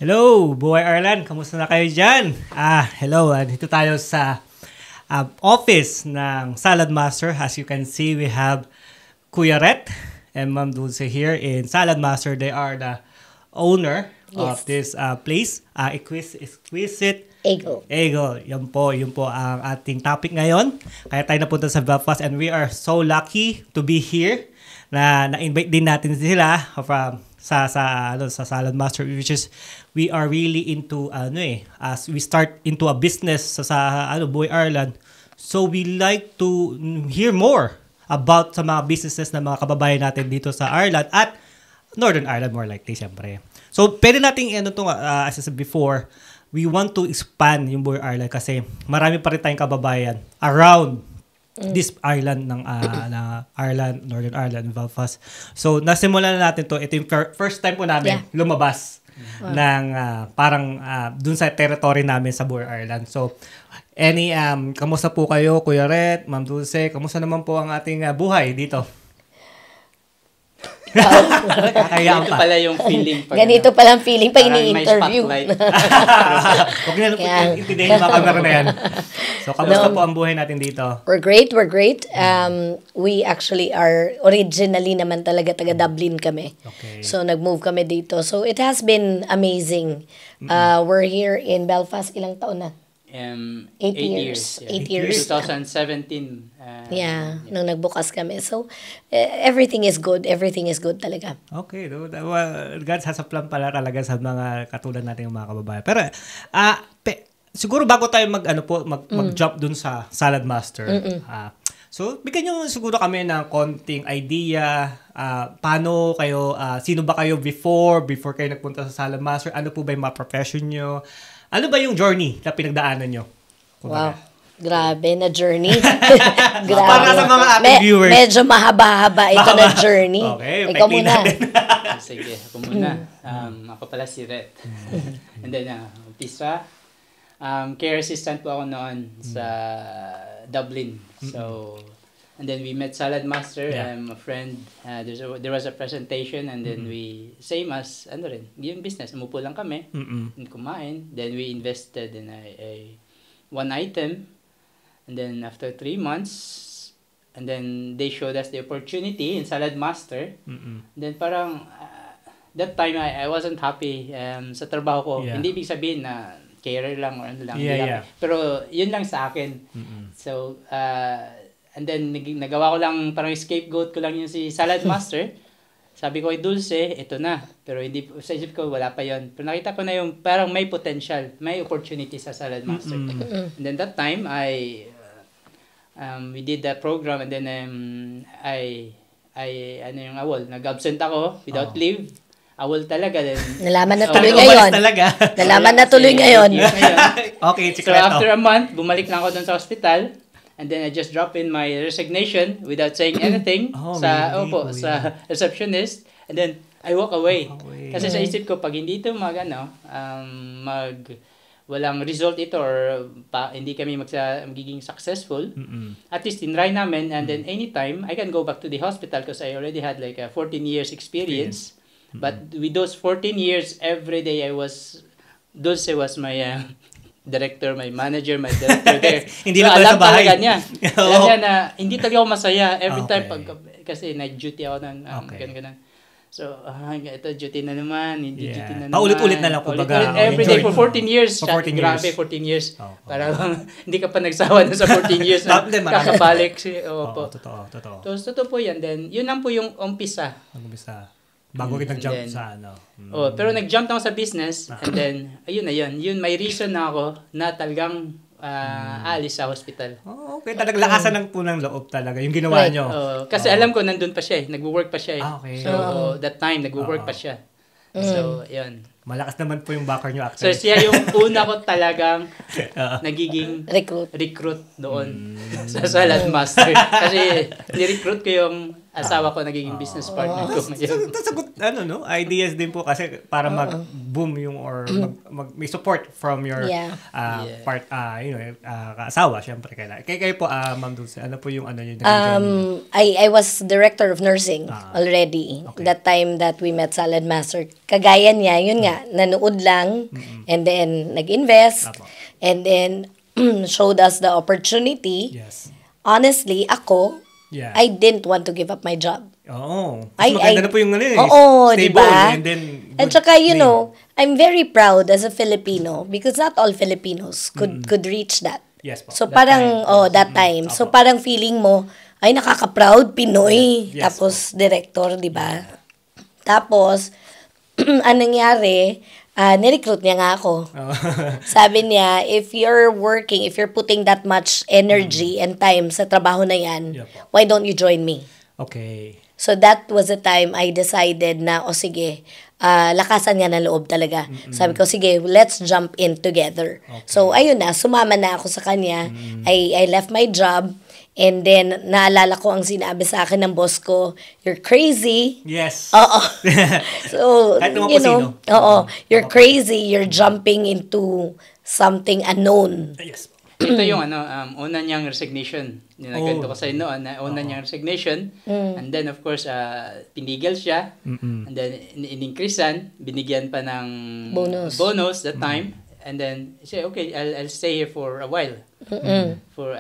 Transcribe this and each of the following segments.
Hello, Buhay Arlan. Kamusta na kayo dyan? Hello. Dito tayo sa office ng Salad Master. As you can see, we have Kuya Ret and Ma'am Dulce here in Salad Master. They are the owner of this place. Exquisite Eagle. Yun po ang ating topic ngayon. Kaya tayo napunta sa Belfast and we are so lucky to be here na-invite din natin sila from sa Salad Master, which is we are really into as we start into a business sa Buhay Arlan. So we like to hear more about sa mga businesses na mga kababayan natin dito sa Ireland at Northern Ireland more likely siyempre. So pwede nating as I said before, we want to expand yung Buhay Arlan kasi marami pa rin tayong kababayan around this island ng Ireland, Northern Ireland, Belfast. So, nasimulan na natin to. Ito yung first time po namin lumabas ng parang dun sa territory namin sa Buhay Arlan. So, kamusta po kayo, Kuya Ret, Ma'am Dulce? Kamusta naman po ang ating buhay dito? Ganito pala yung feeling. Ganito pala ang feeling pag ini-interview. Huwag na intindihin yung mga camera na yan. So, kamusta po ang buhay natin dito? We're great. We actually are originally naman talaga taga Dublin kami. Okay. So, nag-move kami dito. So, it has been amazing. We're here in Belfast. Ilang taon na? 8 years. 8 years. 2017. Nung nagbukas kami. So, everything is good. Everything is good talaga. Okay. God has a plan pala talaga sa mga katulad natin yung mga kababayan. Pero, siguro bago tayo mag-jump dun sa Salad Master. So, bigyan nyo siguro kami ng konting idea. Paano kayo, sino ba kayo before kayo nagpunta sa Salad Master? Ano po ba yung mga profession nyo? Ano ba yung journey na pinagdaanan nyo? Wow. Grabe na journey. Grabe. Para sa mga ating viewers. Medyo mahaba-haba ito na journey. Okay, ikaw muna. Sige, ako muna. Ako pala si Ret. And then, umpisa, care assistant po ako noon sa Dublin. So, and then we met Salad Master. A friend. There was a presentation and then we, same as, yung business. Umupo lang kami. And kumain. Then we invested in a one item. And then after 3 months, and then they showed us the opportunity in Salad Master. Then parang, that time I wasn't happy sa trabaho ko. Hindi ibig sabihin na carer lang or ano lang. Pero yun lang sa akin. So, and then nagawa ko lang, parang scapegoat ko lang yung si Salad Master. Sabi ko, Dulce, ito na. Pero hindi, sa isip ko, wala pa yon. Pero nakita ko na yung parang may potential, may opportunity sa Salad Master. And then that time, we did that program and then nag-absent ako without leave. Awol talaga din. Nalaman na tuloy ngayon. Nalaman na tuloy ngayon. Okay, so after a month, bumalik lang ako dun sa hospital. And then I just drop in my resignation without saying anything sa receptionist. And then I walk away. Kasi sa isip ko, pag hindi ito walang result ito or hindi kami magiging successful, at least tinry namin. And then anytime, I can go back to the hospital because I already had like a 14 years experience. But with those 14 years, every day Dulce was my director, my manager, my director there. Hindi so, alam talaga niya. Alam niya na hindi talaga ako masaya every time kasi night duty ako ng ganun. So, ito duty na naman, hindi duty na naman. Paulit-ulit na lang kumbaga. Every day for 14 years. Grabe, 14 years. Para hindi ka pa nagsawa na sa 14 years na kakabalik. Totoo. Totoo po yan. Then, yun lang po yung umpisa. Bago kita nag-jump sa pero nag-jump ako sa business and then, ayun na yun. Yun, may reason na ako na talagang alis sa hospital. Okay. Talagang lakasan ng punang loob talaga yung ginawa nyo. Kasi alam ko, nandun pa siya eh. Nag-work pa siya eh. Okay. So, that time, nag-work pa siya. So, yun. Malakas naman po yung backer nyo actually. So, siya yung una ko talagang nagiging recruit doon sa Salad Master. Kasi, ni-recruit ko yung asawa ko, nagiging business partner ko ngayon. Sagot ideas din po kasi para mag-boom yung or may support from your part, kaasawa, syempre kailangan. Kayo po, Ma'am Dulce, ano po yung ano yung journey? I was director of nursing already. Okay. That time that we met Salad Master. Kagaya niya, yun nga, nanood lang, and then nag-invest, and then showed us the opportunity. Yes. Honestly, ako, Yeah. I didn't want to give up my job. Oo. Mas maganda na po yung Oo, stable, diba? and then At saka, I'm very proud as a Filipino because not all Filipinos could reach that. Yes po. So That parang, time. that time. So Opo. parang feeling mo, ay nakaka-proud, Pinoy. Yes, Tapos director, di ba? Tapos, anong nangyari, nirecruit niya nga ako. Sabi niya, if you're putting that much energy and time sa trabaho na yan, Yeah po. why don't you join me? Okay. So that was the time I decided na, sige, lakasan nga ng loob talaga. Sabi ko, sige, let's jump in together. Okay. So ayun na, sumama na ako sa kanya. I left my job. And then, naalala ko ang sinabi sa akin ng boss ko, you're crazy. Yes. Oo. So, Kahit naman po sino. you're crazy. You're jumping into something unknown. Yes. Ito yung una niyang resignation. Yung nagkwento ko sa'yo noon, una niyang resignation. And then, of course, pinigil siya. And then, in-increasean, binigyan pa ng bonus that time. And then, he said, okay, I'll stay here for a while. For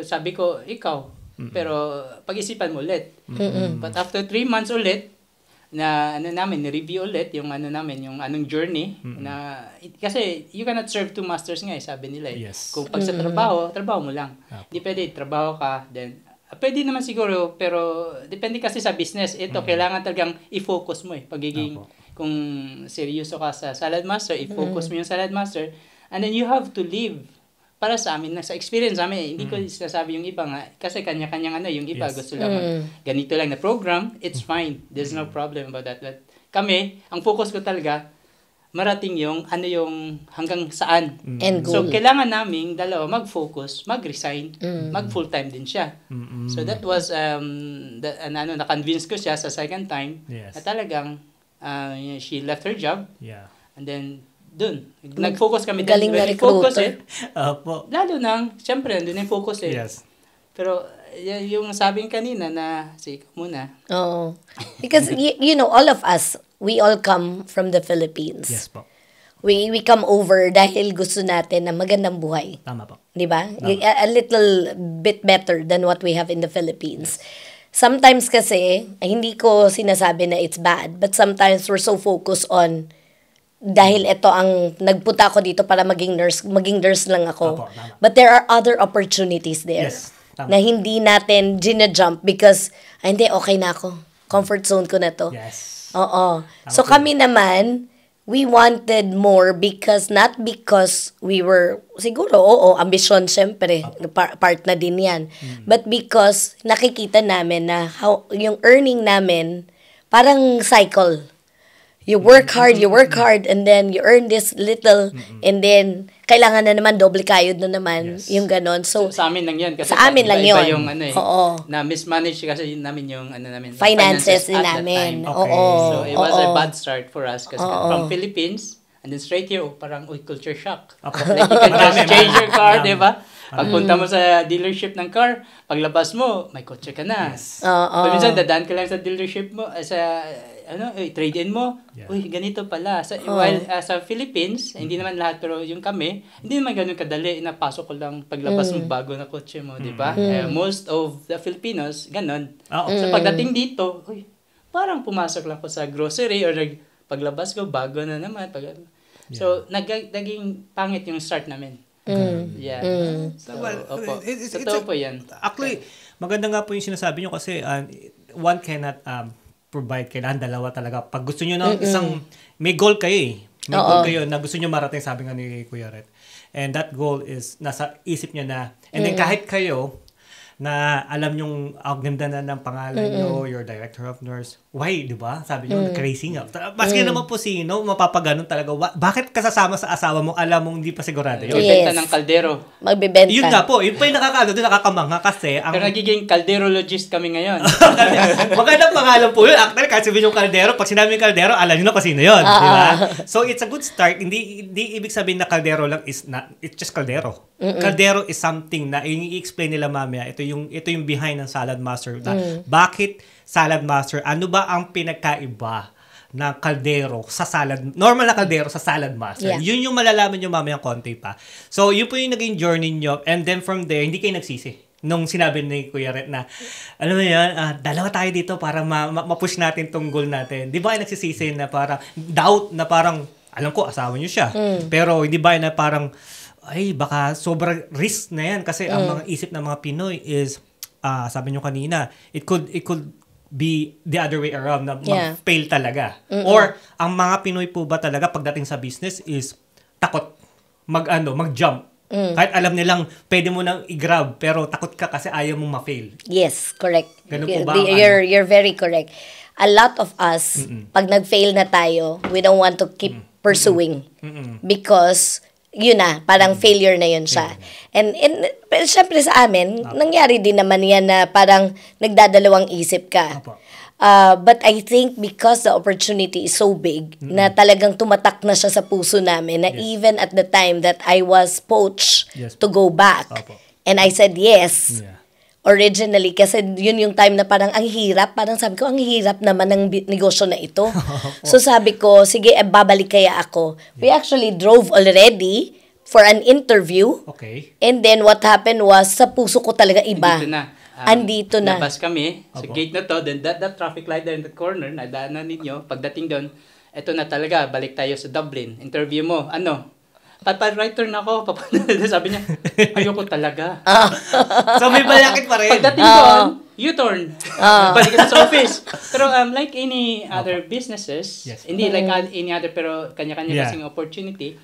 sabi ko, ikaw. Pero, pag-isipan mo ulit. But after 3 months ulit, ni-review ulit yung yung anong journey. Kasi, you cannot serve two masters nga, sabi nila. Yes. Kung pag sa trabaho mo lang. Hindi pwede, trabaho ka, then, pwede naman siguro, pero, depende kasi sa business. Ito, kailangan talagang i-focus mo pagiging, kung seryoso ka sa Salad Master, i-focus mo yung Salad Master, and then you have to live. Para sa amin, sa experience namin, hindi ko sinasabi yung iba nga, kasi kanya-kanyang yung iba, gusto lang ganito lang na program, it's fine. There's no problem about that. But kami, ang focus ko talaga, marating yung hanggang saan. And So, goal. kailangan namin dalawa mag-focus, mag-resign, mag-full-time din siya. So, that was, na-convince ko siya sa second time, Yes. na talagang, she left her job, Yeah. and then, nag-focus kami. Galing na Focus recruiter. Opo. lalo nang, syempre, nandun yung focus Yes. Pero, yung sabing kanina na, sige muna. Oo. Because, all of us, we all come from the Philippines. Yes po. We come over dahil gusto natin ng magandang buhay. Tama po. Di ba? A little bit better than what we have in the Philippines. Sometimes kasi, hindi ko sinasabi na it's bad, but sometimes we're so focused on, dahil ito ang, nagpunta ako dito para maging nurse lang ako. Opo, tama. But there are other opportunities there. Yes, tama. Na hindi natin gina-jump because, hindi, okay na ako. Comfort zone ko na to. Yes. Oo. Tama So po kami naman, we wanted more not because we were, siguro, ambisyon syempre, part na din yan. But because nakikita namin na yung earning namin, parang cycle. You work hard, and then you earn this little, and then kailangan na naman, doble kayod na naman, Yes. yung ganon. So, Sa amin lang yun. Kasi sa amin lang iba yun. yung Oo. na mismanage kasi namin yung Finances din at that namin. time. Oo. So, it was a Oo. bad start for us kasi from Philippines, and then straight here, parang, culture shock. Opo. Like, you can just change your car, Marami. di ba? Pagpunta mo sa dealership ng car, paglabas mo, may kotse ka na. Oo. Pag minsan, dadaan ka lang sa dealership mo, trade-in mo, Yeah. uy, ganito pala. While sa Philippines, hindi naman lahat, pero yung kami, hindi naman ganun kadali, napasok ko lang paglabas mo bago na kotse mo, di ba? Most of the Filipinos, ganun. Oo. So pagdating dito, uy, parang pumasok lang ko sa grocery or paglabas ko, bago na naman. So, naging pangit yung start namin. Yeah. So, opo. Totoo po yan. Actually, maganda nga po yung sinasabi nyo kasi one cannot provide, kailangan dalawa talaga. Pag gusto nyo ng isang, may goal kayo May goal kayo na gusto nyo marating, sabi nga ni Kuya Ret. And that goal is nasa isip niya na, and then kahit kayo, na alam yung ang ganda na ng pangalan nyo, your director of nurse, why, di ba? Sabi nyo, crazy nga. Maski naman po sino, mapapaganon talaga. Bakit kasasama sa asawa mo, alam mong hindi pa sigurado yun? Yung benta ng kaldero. Magbebenta. Yun nga po, yun pa yung nakakamangha kasi Pero nagiging calderologist kami ngayon. magandang pangalan po yun. Actually, kahit sabihin yung kaldero, pag sinabi yung kaldero, alam nyo na kung sino yun. Di ba? So, it's a good start. Hindi ibig sabihin na kaldero lang it's just kaldero. Kaldero is something na yung i-explain nila mamaya. Ito yung behind ng Salad Master. Na bakit Salad Master? Ano ba ang pinagkaiba ng kaldero sa salad, normal na kaldero sa Salad Master. Yeah. Yun yung malalaman nyo mamaya konti pa. So, yun po yung naging journey nyo. And then from there, hindi kayo nagsisi. Nung sinabi ni Kuya Ret na, alam mo yan, dalawa tayo dito para ma-push natin tong goal natin. Di ba kayo nagsisisi na parang doubt na parang, alam ko, asawa nyo siya. Pero hindi ba na parang, ay, baka sobrang risk na yan. Kasi ang mga isip ng mga Pinoy is, sabi nyo kanina, it could be the other way around na mag-fail talaga. Or, ang mga Pinoy po ba talaga pagdating sa business is takot mag-jump. Kahit alam nilang pwede mo nang i-grab pero takot ka kasi ayaw mong ma-fail. Yes, correct. Ganun po ba? You're very correct. A lot of us, pag nag-fail na tayo, we don't want to keep pursuing. Because yun na, parang failure na yun siya. And pero syempre sa amin, nangyari din naman yan na parang nagdadalawang isip ka. But I think because the opportunity is so big, na talagang tumatak na siya sa puso namin, na even at the time that I was poached to go back, and I said yes, originally, kasi yun yung time na parang ang hirap, parang sabi ko, ang hirap naman ng negosyo na ito. So sabi ko, sige, babalik kaya ako. We actually drove already for an interview. Okay. And then what happened was, sa puso ko talaga iba. Andito na. Labas kami sa gate na to, then that traffic light there in the corner, nadaanan ninyo, pagdating doon, eto na talaga, balik tayo sa Dublin. Interview mo, papawriter na ako. Sabi niya, ayoko talaga. So may balakid pa rin. Pagdating doon, U-turn. Balik ka sa office. Pero like any other businesses, hindi like any other, pero kanya-kanya kasing opportunity,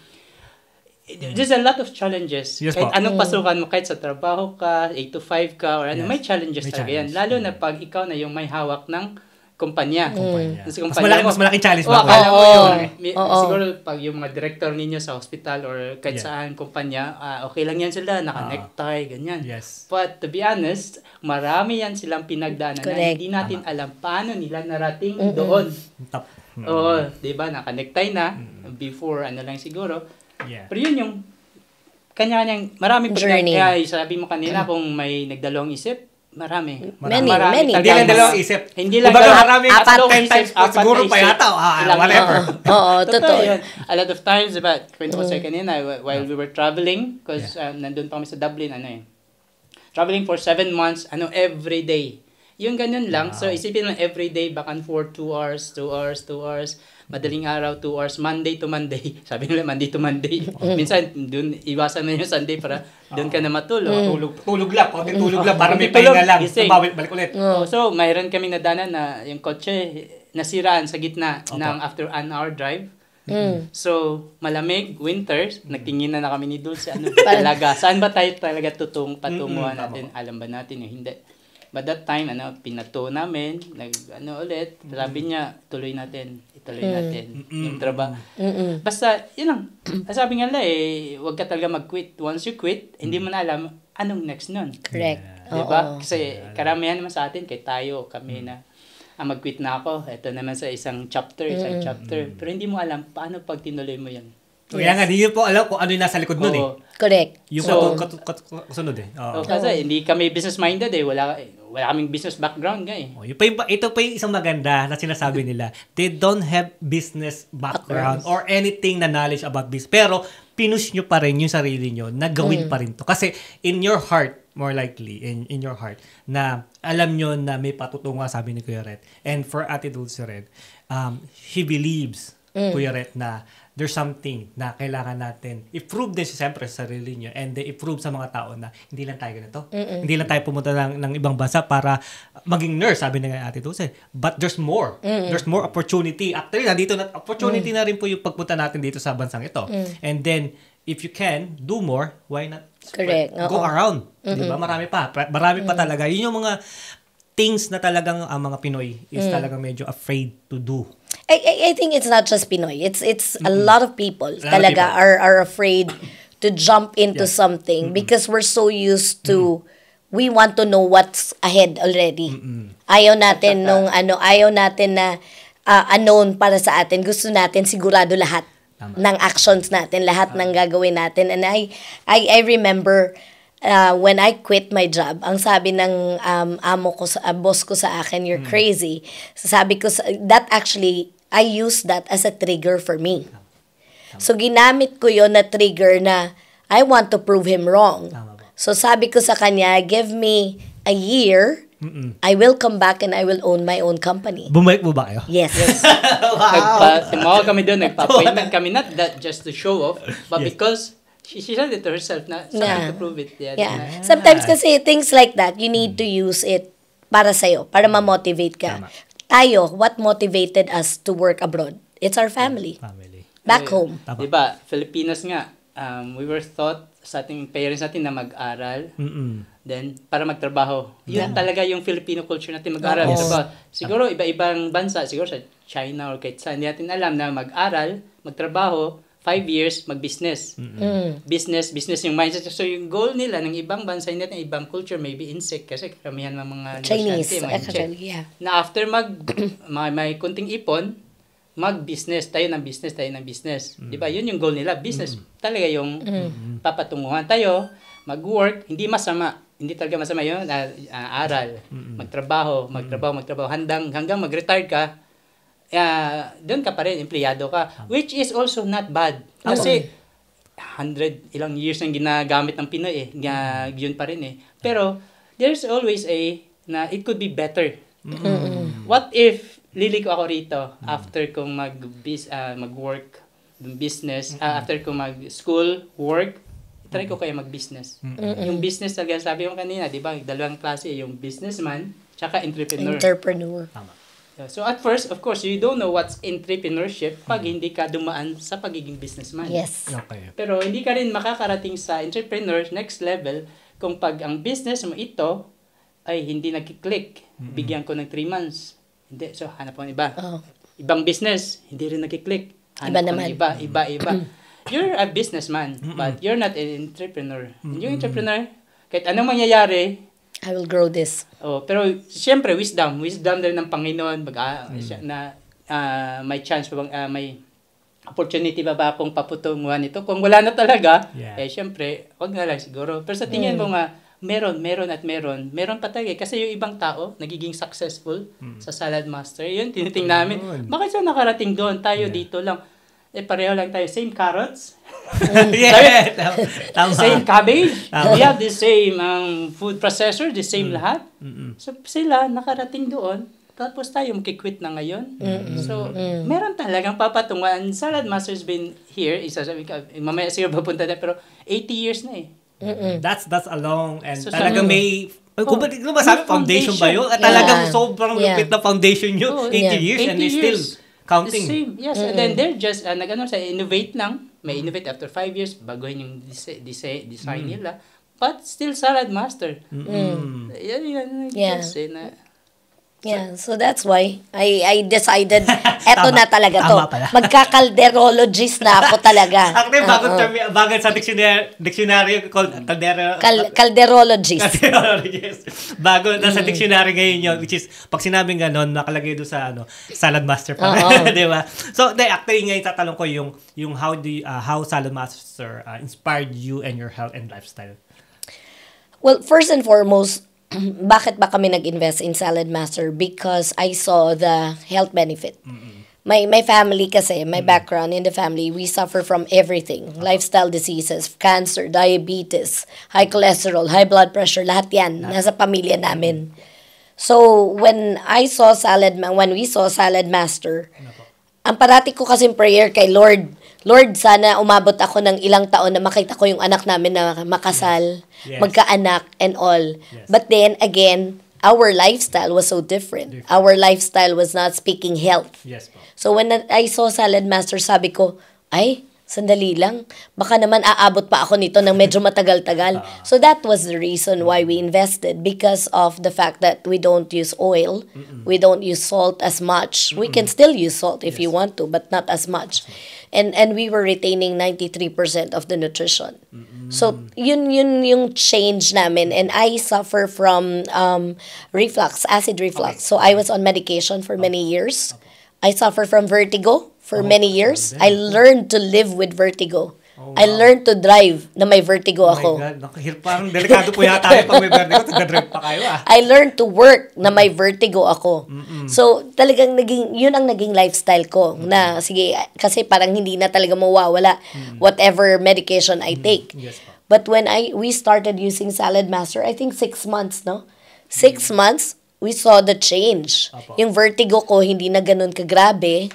there's a lot of challenges. Kahit anong pasukan mo, kahit sa trabaho ka, 8 to 5 ka, or may challenges talaga yan. Lalo na pag ikaw na yung may hawak ng kumpanya. Mas malaking challenge ba? Akala mo siguro pag yung mga director ninyo sa hospital or kahit saan kumpanya, okay lang yan sila, naka-necktie, ganyan. But to be honest, marami yan silang pinagdaanan na hindi natin alam paano nila narating doon. Oo, diba, naka-necktie na, before lang siguro. Pero yun yung kanya-kanyang, marami journey. Kaya sabi mo kanina kung may nagdalawang isip, marami. Many. Hindi lang dalawang isip. Hindi lang marami. 10 times siguro pa yata. Whatever. Oo, totoo. Yun. A lot of times, diba, kwento ko sa'yo kanina, while we were traveling, because nandun pa kami sa Dublin, traveling for 7 months, every day. Yung ganun lang. So, isipin mo, every day, back and forth, 2 hours. Madaling araw, 2 hours, Monday to Monday. Sabi nila, Monday to Monday. Minsan, dun, iwasan na yung Sunday para dun ka na matulog. Tulog lang, konti tulog lang, para may pahinga lang. Balik ulit. So, mayroon kami nadanan na yung kotse, nasiraan sa gitna ng after an hour drive. So, malamig, winters, nagtingin na kami ni Dulce, talaga, saan ba tayo talaga patunguhan natin? Alam ba natin? Hindi. But that time, pinato namin, ulit, sabi niya, ituloy natin yung trabaho. Basta, yun lang. Sabi nga huwag ka talaga mag-quit. Once you quit, hindi mo na alam anong next nun. Correct. Diba? Kasi karamihan naman sa atin, kami na, mag-quit na ako, ito naman sa isang chapter. Pero hindi mo alam paano pag tinuloy mo yan. Kaya nga, hindi po alam kung ano yung nasa likod nun Correct. Yung kasunod kasi hindi kami business-minded wala kaming business background Ito pa yung isang maganda na sinasabi nila. They don't have business background or anything na knowledge about business. Pero, pinush nyo pa rin yung sarili nyo na gawin pa rin to. Kasi, in your heart, more likely, in your heart, na alam nyo na may patutunga, sabi ni Kuya Ret. And for Ate Dulce Red, she believes, Kuya Ret, na there's something na kailangan natin i-prove din siyempre sa sarili nyo and i-prove sa mga tao na hindi lang tayo ganito. Hindi lang tayo pumunta ng ibang bansa para maging nurse, sabi na nga Ate Dulce. But there's more. There's more opportunity. Actually, nandito na opportunity na rin po yung pagpunta natin dito sa bansang ito. And then, if you can do more, why not go around? Diba? Marami pa talaga. Yun yung mga things na talagang ang mga Pinoy is talagang medyo afraid to do. I think it's not just Pinoy. It's a lot of people talaga are afraid to jump into Yeah. something because we're so used to we want to know what's ahead already. Ayaw natin ayaw natin na unknown para sa atin. Gusto natin sigurado lahat ng actions natin, lahat ng gagawin natin. And I remember when I quit my job, ang sabi ng amo ko, boss ko sa akin, you're crazy. Sabi ko, that actually, I used that as a trigger for me. So, ginamit ko yon na trigger na I want to prove him wrong. Tama ba? So, sabi ko sa kanya, give me a year, I will come back and I will own my own company. Bumalik mo ba kayo? Yes. Tumawag kami doon, nagpa-appointment kami, not that just to show off, but because she said it to herself na something to prove it. Yeah. Sometimes kasi things like that, you need to use it para sa'yo, para ma-motivate ka. Tama. Tayo, what motivated us to work abroad? It's our family. Family. Back home. Tama. Diba, Filipinas nga, we were taught sa ating parents natin na mag-aral, then para magtrabaho. Yun talaga yung Filipino culture natin, mag-aral. Oo. Diba? Siguro iba-ibang bansa, siguro sa China or kahit saan, hindi natin alam na mag-aral, magtrabaho, 5 years, mag-business. Business yung mindset. So yung goal nila ng ibang bansa, hindi natin ibang culture, maybe insect, kasi karamihan ng mga Chinese, negosyante, mga insect. actually, yeah. Na after may kunting ipon, mag-business, tayo ng business. Di ba? Yun yung goal nila, business. Talaga yung papatunguhan tayo, mag-work, hindi masama. Hindi talaga masama yun, aral, magtrabaho, hanggang mag-retire ka, doon ka pa rin, empleyado ka. Which is also not bad. Kasi, 100 ilang years ang ginagamit ng Pinoy yun pa rin Pero, there's always na it could be better. What if liliko ako rito after kong mag-work business, after kong mag-school, work, try ko kaya mag-business. Yung business talaga, sabi ko kanina, di ba, dalawang klase, yung businessman, tsaka entrepreneur. Tama. So at first, of course, you don't know what's entrepreneurship pag hindi ka dumaan sa pagiging businessman. Yes. Okay. Pero hindi ka rin makakarating sa entrepreneur next level kung pag ang business mo ito ay hindi nagkiklik. Bigyan ko ng 3 months. Hindi. So, hanap ko ng iba. Oh. Ibang business, hindi rin nagkiklik. Iba Hanap ko ng naman. iba. You're a businessman, but you're not an entrepreneur. Yung entrepreneur, kahit anong mangyayari, I will grow this. pero siyempre, wisdom din ng Panginoon, may chance pa bang, may opportunity ba akong paputunguhan ito? Kung wala na talaga, siyempre, wag na lang siguro. Pero sa tingin mo nga, meron pa talaga. Kasi yung ibang tao, nagiging successful sa Salad Master. Yun, tinitingnan namin. Bakit siya nakarating doon? Tayo dito lang. Pareho lang tayo. Same carrots. Tama. Same cabbage. We have the same food processor, the same lahat. So, sila nakarating doon. Tapos tayo makikwit na ngayon. So, meron talagang papatungan. Salad Master's been here. Mamaya siguro papunta na, pero 80 years na That's a long and So, talagang may kung ba sabi foundation ba yun? Talagang sobrang lupit na foundation nyo. 80 years and it's still counting. The same. Yes. And then they're just innovate lang. May innovate after 5 years, baguhin yung design nila. But still Salad Master. Yan. Yeah, so that's why I decided eto na talaga to. Tama pala. Magka-calderologist na ako talaga. Actually, bagong sa dictionary called Calderologist. Bago na sa dictionary ngayon yun, which is, pag sinabing gano'n, nakalagay doon sa Salad Master pa. Di ba? So, actually ngayon tatanong ko yung how Salad Master inspired you and your health and lifestyle. Well, first and foremost, bakit ba kami nag-invest in Salad Master? Because I saw the health benefit. My family kasi, my background in the family, we suffer from everything. Lifestyle diseases, cancer, diabetes, high cholesterol, high blood pressure, lahat yan. Nasa pamilya namin. So, when we saw Salad Master, ang parati ko kasing prayer kay Lord, sana umabot ako ng ilang taon na makita ko yung anak namin na makasal, magkaanak, and all. But then, again, our lifestyle was so different. Our lifestyle was not speaking health. Yes po. So, when I saw Salad Master, sabi ko, sandali lang. Baka naman aabot pa ako nito ng medyo matagal-tagal. So that was the reason why we invested, because of the fact that we don't use oil, we don't use salt as much. We can still use salt if you want to, but not as much. And we were retaining 93% of the nutrition. So yun yung change namin, and I suffer from acid reflux. So I was on medication for many years. I suffer from vertigo for many years. I learned to live with vertigo. I learned to drive na may vertigo ako. Oh my God, parang delikado po yata tayo pag may vertigo, taga-drive pa kayo I learned to work na may vertigo ako. So, talagang yun ang naging lifestyle ko. Na, sige, kasi parang hindi na talaga mawawala whatever medication I take. Yes, po. But when we started using Salad Master, I think 6 months, no? 6 months, we saw the change. Apo. Yung vertigo ko, hindi na ganun kagrabe.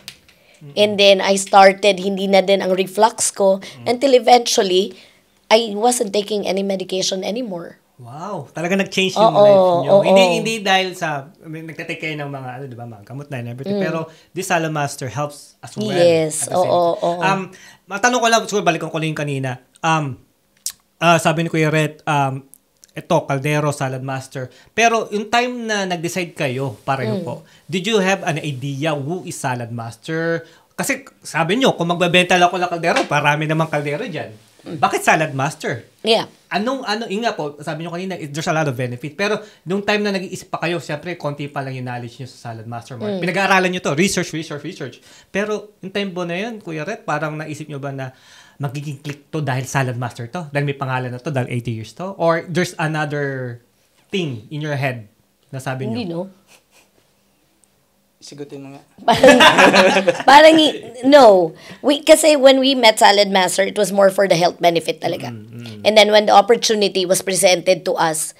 And then, I started, hindi na din ang reflux ko. Until eventually, I wasn't taking any medication anymore. Wow, talaga nag-change yung life niyo. Oo. Hindi dahil sa nagte-take kayo ng mga di ba, mga gamot na and everything, pero this Salad Master helps as well. Yes, at the same oo. Matanong ko lang, siguro balikan ko lang yung kanina. Sabi ni Kuya Ret, ito, Caldero, Salad Master. Pero yung time na nag-decide kayo, pareho po, did you have an idea who is Salad Master? Kasi sabi nyo, kung magbebenta lang ako ng Caldero, parami namang Caldero dyan. Bakit Salad Master? Yeah. Inga po, sabi nyo kanina, there's a lot of benefit. Pero nung time na nag-iisip pa kayo, siyempre, konti pa lang yung knowledge nyo sa Salad Master. Pinag-aaralan nyo to, research. Pero yung time po na yun, Kuya Ret, parang naisip nyo ba na magiging click to dahil Salad Master to? Dahil may pangalan na to, dahil 80 years to? Or there's another thing in your head na sabi nyo? Hindi, no? Sigutin mo nga. Parang, no. Kasi when we met Salad Master, it was more for the health benefit talaga. And then when the opportunity was presented to us,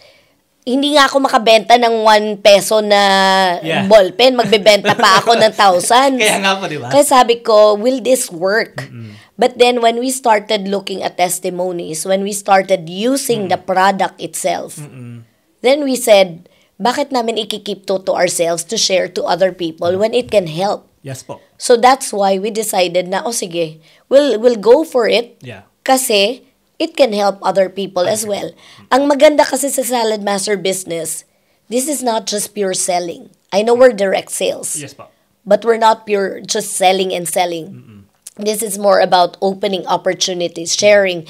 hindi nga ako makabenta ng 1 peso na ballpen. Magbebenta pa ako ng thousands. Kaya nga po, di ba? Kaya sabi ko, will this work? But then when we started looking at testimonies, when we started using the product itself, then we said, bakit namin ikikip to ourselves to share to other people when it can help? Yes po. So that's why we decided na, sige, we'll go for it. Yeah. Kasi it can help other people as well. Ang maganda kasi sa Salad Master business, this is not just pure selling. I know we're direct sales. Yes po. But we're not pure just selling and selling. This is more about opening opportunities, sharing.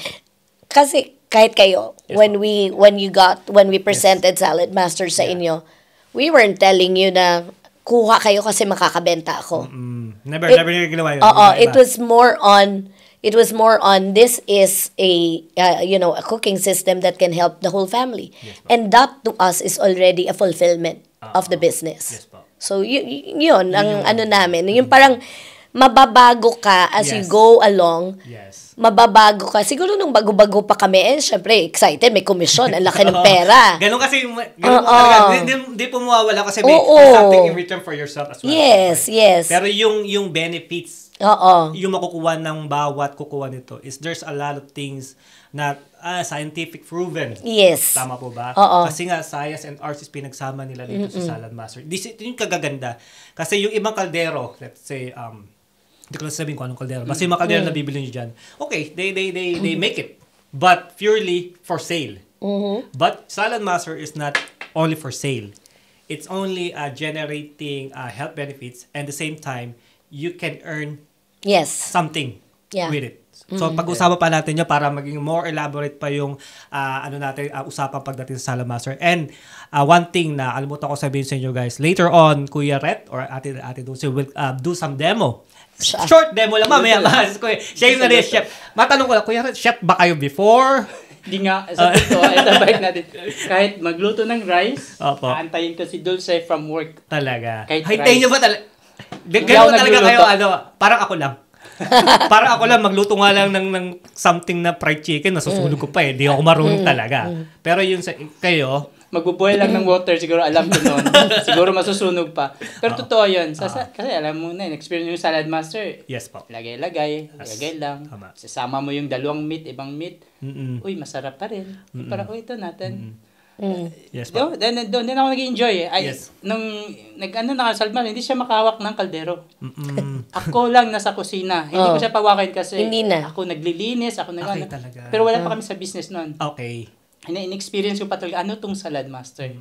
Kasi kahit kayo, when we presented Salad Master sa inyo, we weren't telling you na kuha kayo kasi makakabenta ako. Never ginawa yun. It was more on this is a cooking system that can help the whole family. Yes, and that to us is already a fulfillment of the business. Yes, po. So yun ang ano namin, yung parang mababago ka as you Yes. go along. Yes. Mababago ka. Siguro nung bago-bago pa kami, syempre excited, may komisyon, ang laki ng pera. Ganun kasi, talaga, hindi po mawawala kasi may something in return for yourself as well. Yes, right? yes. Pero yung benefits, Oo. yung makukuha ng bawat kukuha nito is there's a lot of things na scientific proven. Yes. Tama po ba? Oo. Kasi nga, science and arts is pinagsama nila dito sa Salad Master. Ito yung kagaganda. Kasi yung ibang kaldero, let's say, hindi ko lang sabihin kung anong kaldero. Basta yung mga kaldero na bibili nyo dyan, okay, they make it. But purely for sale. But Salad Master is not only for sale. It's only generating health benefits, and at the same time, you can earn something with it. So pag-usapan pa natin yun para maging more elaborate pa yung usapan pagdating sa Salad Master. And one thing na alimutan ko sabihin sa inyo guys, later on, Kuya Ret or Ate Dulce will do some demo. Short demo lang mamaya. Siya yung chef. Matanong ko lang, Kuya Ret, chef ba kayo before? Hindi nga, sa ito, bike natin. Kahit magluto ng rice, Opo. aantayin ko si Dulce from work. Talaga. Kahit Hintayin nyo ba talaga? Ganun talaga kayo, parang ako lang. Parang ako lang, magluto nga lang ng something na fried chicken, nasusunog ko pa eh. Di ako marunong talaga. Pero yun kayo, Magbuboil lang ng water, siguro alam ko noon. Siguro masusunog pa. Pero totoo yun. Kasi alam mo na, experience yung Salad Master. yes po. Lagay lang. Tama. Sasama mo yung dalawang meat, ibang meat. Uy, masarap pa rin. Parang, ito natin. Yes po. Doon din ako nag-enjoy. Yes. Nung na Salman, hindi siya makahawak ng kaldero. Mm-mm. Ako lang nasa kusina. Hindi ko siya pawakin kasi Hindi na. ako naglilinis, ako Okay, talaga. Pero wala pa kami sa business noon. Okay. In-experience ko pa talaga, ano tong salad master?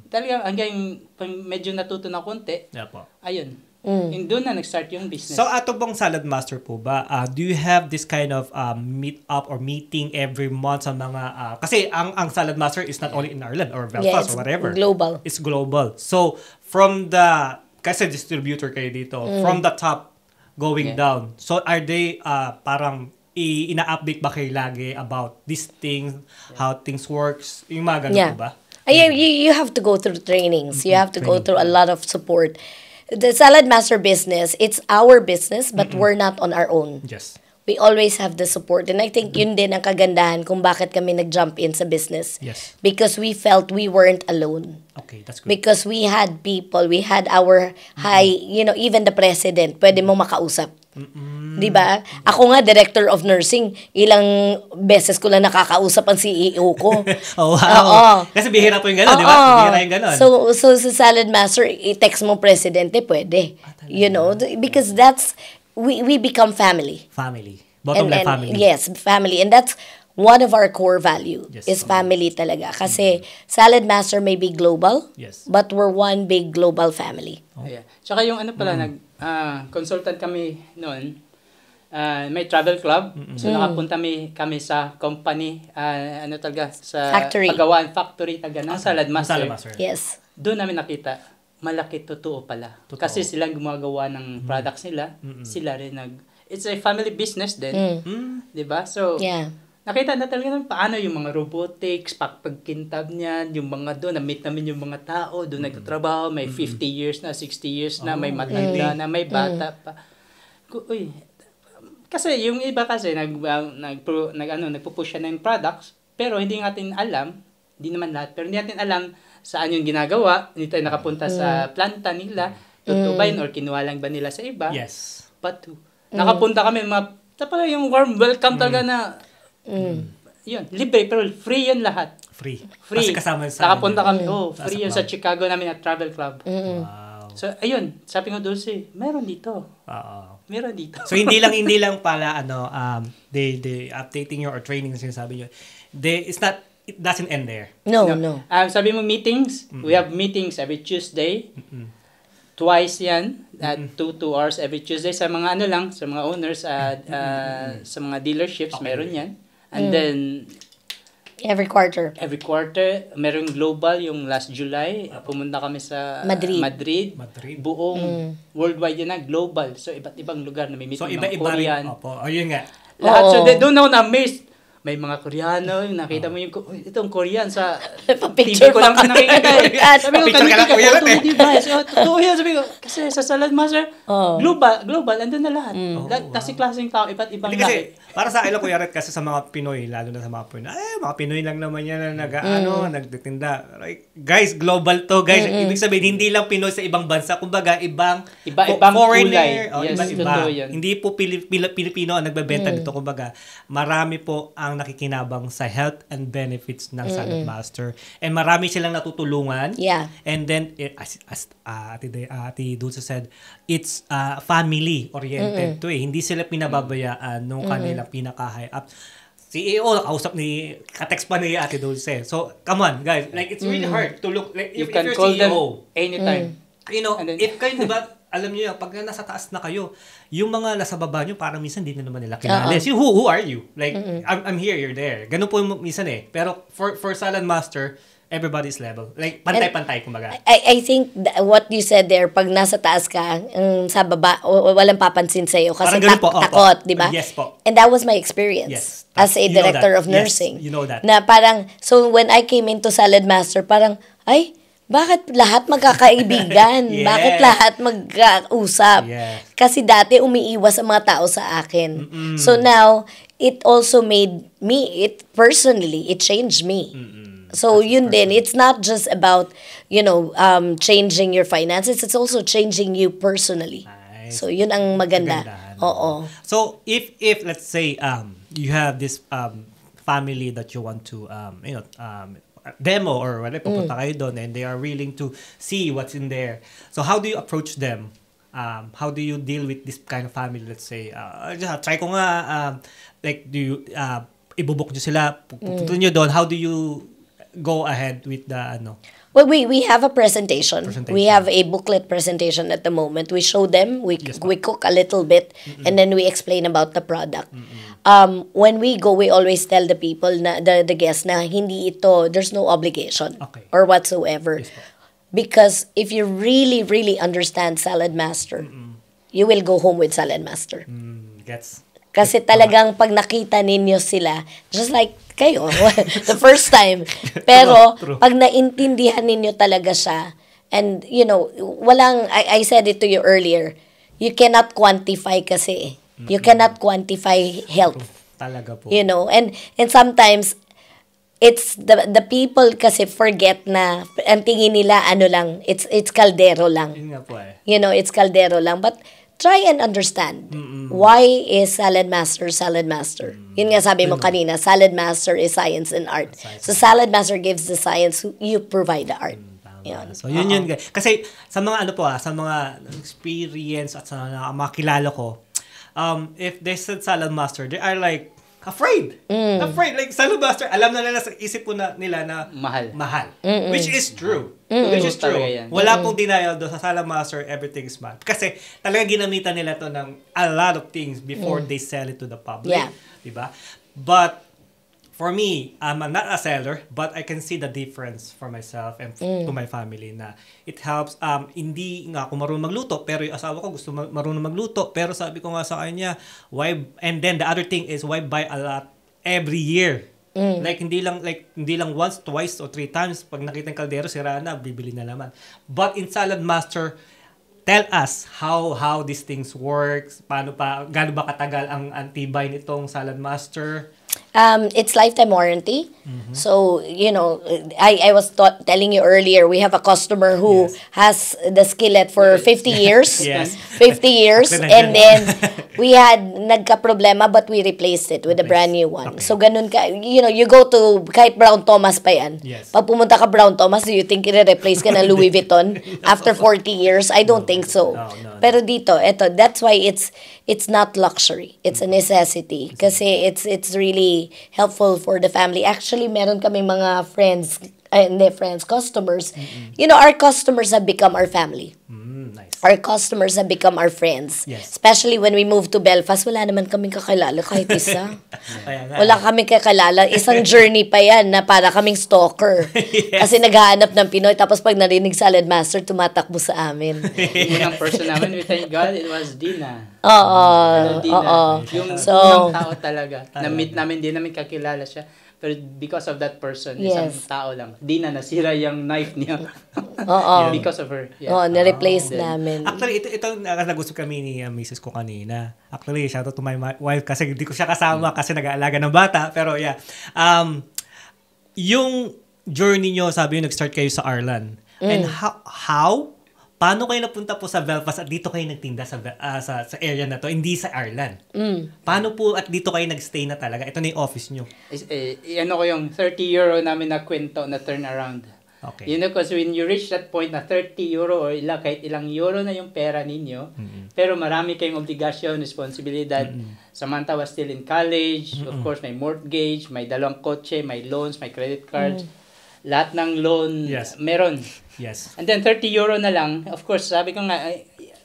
Talaga hanggang medyo natuto na konti, Yeah po. ayun. And doon na nag-start yung business. So, ato bang Salad Master po ba, do you have this kind of meet up or meeting every month sa mga, kasi ang Salad Master is not only in Ireland or Belfast it's or whatever. global. It's global. So, from the, kasi distributor kayo dito, from the top going down, so are they parang ina-update ba kayo lagi about these things, how things works, yung mga ganun po ba? You have to go through trainings. You have to go through a lot of support. The Salad Master business, it's our business, but we're not on our own. Yes. We always have the support. And I think yun din ang kagandahan kung bakit kami nag-jump in sa business. Yes. Because we felt we weren't alone. Okay, that's good. Because we had people, we had our high, even the president, pwede mo makausap. Di ba? Ako nga, director of nursing, ilang beses ko lang nakakausap ang CEO ko. Oh, wow. Oo. Kasi bihira po yung gano'n, di ba? Oo. Bihira yung gano'n. So sa Salad Master, i-text mo presidente, pwede. Because that's, we become family. Family. Bottom line, family. Yes, family. And that's one of our core value Yes. is family talaga. Kasi Salad Master may be global, Yes. but we're one big global family. Yeah. Tsaka yung ano pala, consultant kami noon, may travel club. So nakapunta kami sa company, ano talaga, sa Factory. paggawaan factory talaga ng Salad Master. Salad Master. Yes. Doon namin nakita, malaki totoo pala. Kasi silang gumagawa ng products nila, sila rin it's a family business din. 'Di ba? So, Yeah. nakita na talaga paano yung mga robotics, pagkintab niyan, yung mga doon, na-meet namin yung mga tao, doon nagtatrabaho, may 50 years na, 60 years na, may matanda na, may bata pa. Uy, kasi yung iba kasi nagpo-push siya ng products, pero hindi natin alam, hindi naman lahat, pero hindi natin alam saan yung ginagawa, hindi tayo nakapunta sa planta nila, totoo ba yun, or kinuha lang ba nila sa iba? Yes. But, nakapunta kami, tapos yung warm welcome talaga na, yun, libre, pero free yun lahat. Free. Free. Kasi kasama sa Nakapunta kami, free yun sa Chicago namin at travel club. Wow. So, ayun, sabi ko Dulce, meron dito. Oo. Meron dito. So hindi lang pala they updating you or training na sinasabi niyo. It doesn't end there. No. Sabi mo meetings, we have meetings every Tuesday. Twice yan, 2 hours every Tuesday sa mga sa mga owners sa mga dealerships, meron yan. And then Every quarter. every quarter, meron global yung last July, pumunta kami sa Madrid. Buong worldwide yan na global. So iba't ibang lugar na may meeting So ng iba-iba rin. Korean. Opo. Ayun nga. Lahat. So, Oo. doon ako na-amazed. May mga Koreano, yung nakita mo yung, itong Korean sa Pa-picture TV ko lang pa kami. nakikita. Sabi ko, Pa-picture ka lang, Kuya Rat, eh. totoo yan. Sabi ko, kasi sa Salad Master, Oo. global, andun na lahat. Kasi-klaseng tao, iba't ibang Hindi kasi, lahi. para sa akin lang, Kuya Rat, kasi sa mga Pinoy, lalo na sa mga Pinoy, mga Pinoy lang naman yan na nagtitinda. Like, guys, global to, guys. Ibig sabihin, hindi lang Pinoy sa ibang bansa. Kumbaga, ibang Iba-ibang foreigner. kulay. Yes, Iba-iba. totoo yan. Hindi po Pilipino ang nagbebenta dito. Kumbaga, marami po ang nakikinabang sa health and benefits ng Salad Master. And marami silang natutulungan. Yeah. And then, as Ate Dulce said, it's family-oriented to eh. Hindi sila pinababayaan nung kanilang pinaka-high up. CEO, nakausap ka-text pa ni Ate Dulce. So, come on, guys. Like, it's really hard to look, like, You if can you're call them CEO, anytime. you know, And then- if kayo, diba, alam niyo yan, pag nasa taas na kayo, yung mga nasa baba niyo, parang minsan hindi na naman nila kilala. So, who are you? Like, I'm here, you're there. Ganun po yung minsan eh. Pero for Salad Master, everybody's level. Like, pantay-pantay, kumbaga. I think what you said there, pag nasa taas ka, sa baba, walang papansin sa'yo kasi Parang ganun po, opo. takot, di ba? Yes po. And that was my experience Yes. as a You know director that. of Yes, nursing. you know that. Na parang, so when I came into Salad Master, parang, ay, bakit lahat magkakaibigan? Yes. Bakit lahat magkausap? Yes. Kasi dati umiiwas ang mga tao sa akin. So now, it also made me, it changed me. So yun din, it's not just about, changing your finances, it's also changing you personally. Nice. So yun ang maganda. Kagandahan. Oo. So, if let's say, you have this family that you want to, demo or whatever, pupunta kayo doon and they are willing to see what's in there. So how do you approach them? How do you deal with this kind of family? Let's say, try ko nga, like, do you, ibubuk nyo sila, pupunta nyo doon, how do you go ahead with the, Well, we have a presentation. Presentation. We have a booklet presentation at the moment. We show them, we cook a little bit, and then we explain about the product. When we go, we always tell the people, na the guests, na hindi ito, there's no obligation Okay. or whatsoever. Yes, po. Because if you really, really understand Salad Master, you will go home with Salad Master. Gets. Kasi talagang pag nakita ninyo sila, just like kayo, the first time. Pero True. pag naintindihan ninyo talaga siya, and you know, I said it to you earlier, you cannot quantify kasi. You cannot quantify health. Talaga po. You know, and sometimes, it's the people kasi forget na, ang tingin nila, it's kaldero lang. Yun nga po eh. You know, it's kaldero lang. But try and understand why is Salad Master Salad Master. Yun nga sabi mo kanina, Salad Master is science and art. So Salad Master gives the science, you provide the art. Yun. So yun yun. Kasi sa mga sa mga experience at sa mga kilala ko, if they said Salad Master, they are like afraid. Afraid. Like Salad Master, alam na nila sa isip po nila na mahal. Which is true. Which is true. Wala pong denial doon sa Salad Master, everything is mahal. Kasi talaga ginamitan nila to ng a lot of things before they sell it to the public. Yeah. Diba? But for me, I'm not a seller, but I can see the difference for myself and to my family na it helps. Hindi nga ako marunong magluto, pero yung asawa ko gusto marunong magluto. Pero sabi ko nga sa kanya, and then the other thing is, why buy a lot every year? Like hindi lang once, twice, or 3 times. Pag nakita ng kaldero, sira na, bibili na naman. But in Salad Master, tell us how these things works, gaano ba katagal ang antibay nitong Salad Master? It's lifetime warranty. So, you know, I was telling you earlier, we have a customer who has the skillet for 50 years. Yes. 50 years. And then, we had nagka-problema, but we replaced it with a brand new one. Okay. So, ganun ka. You know, you go to, kahit Brown Thomas pa yan. Yes. Pag pumunta ka Brown Thomas, do you think i-replace ka ng Louis Vuitton after 40 years? I don't think so. No. Pero dito, that's why it's not luxury. It's a necessity. Kasi it's really helpful for the family. Actually, meron kaming mga customers. You know, our customers have become our family. Nice. Our customers have become our friends. Yes. Especially when we moved to Belfast, wala naman kaming kakilala kahit isa. Kaya nga. Wala kaming kakilala. Isang journey pa yan na para kaming stalker. Yes. Kasi naghahanap ng Pinoy. Tapos pag narinig Salad Master, tumatakbo sa amin. Unang person namin, we thank God, it was Dina. Oo. Yung So, unang tao talaga. Na-meet namin, di namin kakilala siya. Pero because of that person, isang tao lang. Dina, nasira yung knife niya. Because of her. Yeah. na-replace namin. Actually, ito nagusto kami ni Mrs. ko kanina. Actually, shout out to my wife kasi hindi ko siya kasama kasi nag-aalaga ng bata. Pero yeah. Yung journey nyo, sabi nyo, nag-start kayo sa Arlan. And how? Paano kayo napunta po sa Belfast at dito kayo nagtinda sa area na to, hindi sa Arlan? Paano po at dito kayo nagstay na talaga? Ito na yung office nyo. Ano ko yung 30 euro namin na kwento na turnaround. Okay. You know, because when you reach that point na 30 euro or kahit ilang euro na yung pera ninyo, pero marami kayong obligasyon, responsibilidad. Samantha was still in college. Of course, may mortgage, may dalawang kotse, may loans, may credit cards. Lahat ng loan, meron. Yes. And then 30 euro na lang. Of course, sabi ko nga,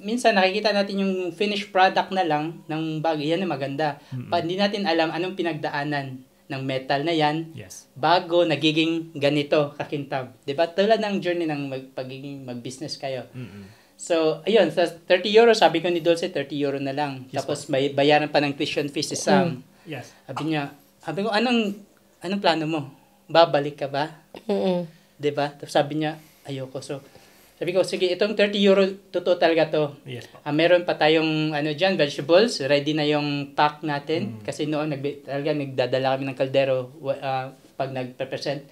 minsan nakikita natin yung finished product na lang ng bag. Yan na maganda. Hindi natin alam anong pinagdaanan ng metal na yan bago nagiging ganito kakintab. Diba? Tulad ng journey ng pagiging mag-business kayo. So, ayun, sa 30 euro, sabi ko ni Dulce, 30 euro na lang. Tapos may bayaran pa ng tuition fees si Sam. Sabi ko, anong plano mo? Babalik ka ba? Diba? Tapos sabi niya, ayoko. So, sabi ko, sige, itong 30 euro, totoo talaga to. Meron pa tayong dyan, vegetables, ready na yung pack natin. Kasi noon, talaga nagdadala kami ng kaldero pag nag-present.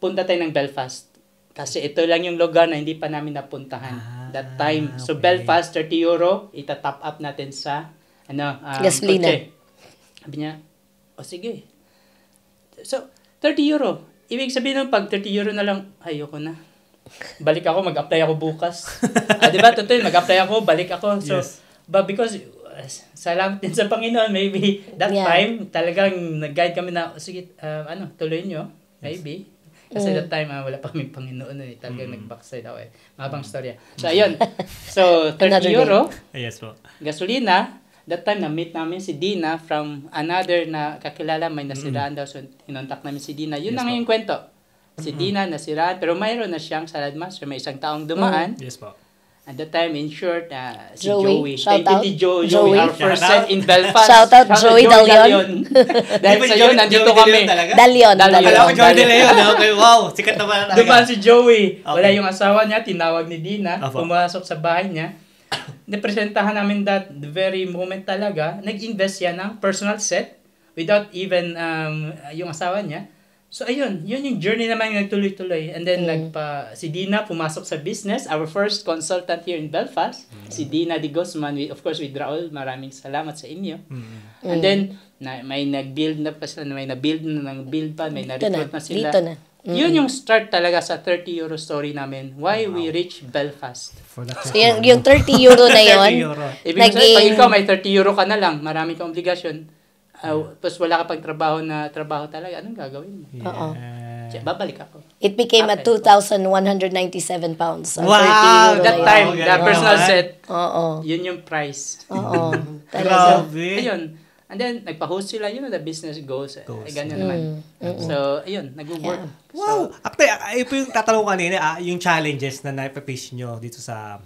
Punta tayo ng Belfast. Kasi ito lang yung lugar na hindi pa namin napuntahan that time. So, Belfast, 30 euro, itatop up natin sa gasolina. Sabi niya, sige. So, 30 euro. ibig sabihin nun, pag 30 euro na lang, ayoko na. Balik ako, mag-apply ako bukas. Di ba? Totoo, mag-apply ako, balik ako. So, Yes. but because, salamat din sa Panginoon, maybe that time, talagang nag-guide kami na, sige, tuloy nyo, maybe. Kasi that time, wala pa kami Panginoon talagang nag-backslide ako Mabang storya. So, ayun. So, 30 euro, Yes po. gasolina. That time, na-meet namin si Dina from another na kakilala, may nasiraan daw. So, inontak namin si Dina. Yun Yes, na nga yung kwento. Si Dina nasiraan, pero mayroon na siyang salad master. May isang taong dumaan. Yes po. At that time, in short, si Joey. Joey. Shout Thank you out. to Joey. Joey. Our first Shout out. set in Belfast. Shout out, Joey Dalion. Dahil sa yun, nandito kami. Dalion. Dalion. Alam ko, Dalion. Joey De Leon. Okay, wow. Sikat na pala talaga. Dumaan si Joey. Wala Okay. yung asawa niya, tinawag ni Dina. Apo. Pumasok sa bahay niya. Napresentahan namin that the very moment talaga, nag-invest yan ng personal set without even yung asawa niya. So ayun, yun yung journey naman yung nagtuloy-tuloy. And then si Dina pumasok sa business, our first consultant here in Belfast, si Dina de Guzman, of course with Raul, maraming salamat sa inyo. And then may nag-build na pa sila, may na-build na ng build pa, may na-recruit na sila. Dito na. Yun yung start talaga sa 30 euro story namin. Why we reach Belfast. For that. So, yung 30 euro na 30 yon, euro. Ibig sabihin, pag ikaw may 30 euro ka na lang, marami kang obligasyon, tapos wala ka pang trabaho talaga, anong gagawin mo? Oo. Babalik ako. It became a Okay. 2,197 pounds. Ang Wow, 30 euro That na yun. time, Wow, the personal ganun. set, Oo. yun yung price. Oo. Talaga. Grabe. Ayun. And then, nagpa-host sila, the business goes. Ganyan naman. So, ayun, nag-work. Wow! Actually, ito yung tatanong ko kanina, yung challenges na naipapace nyo dito sa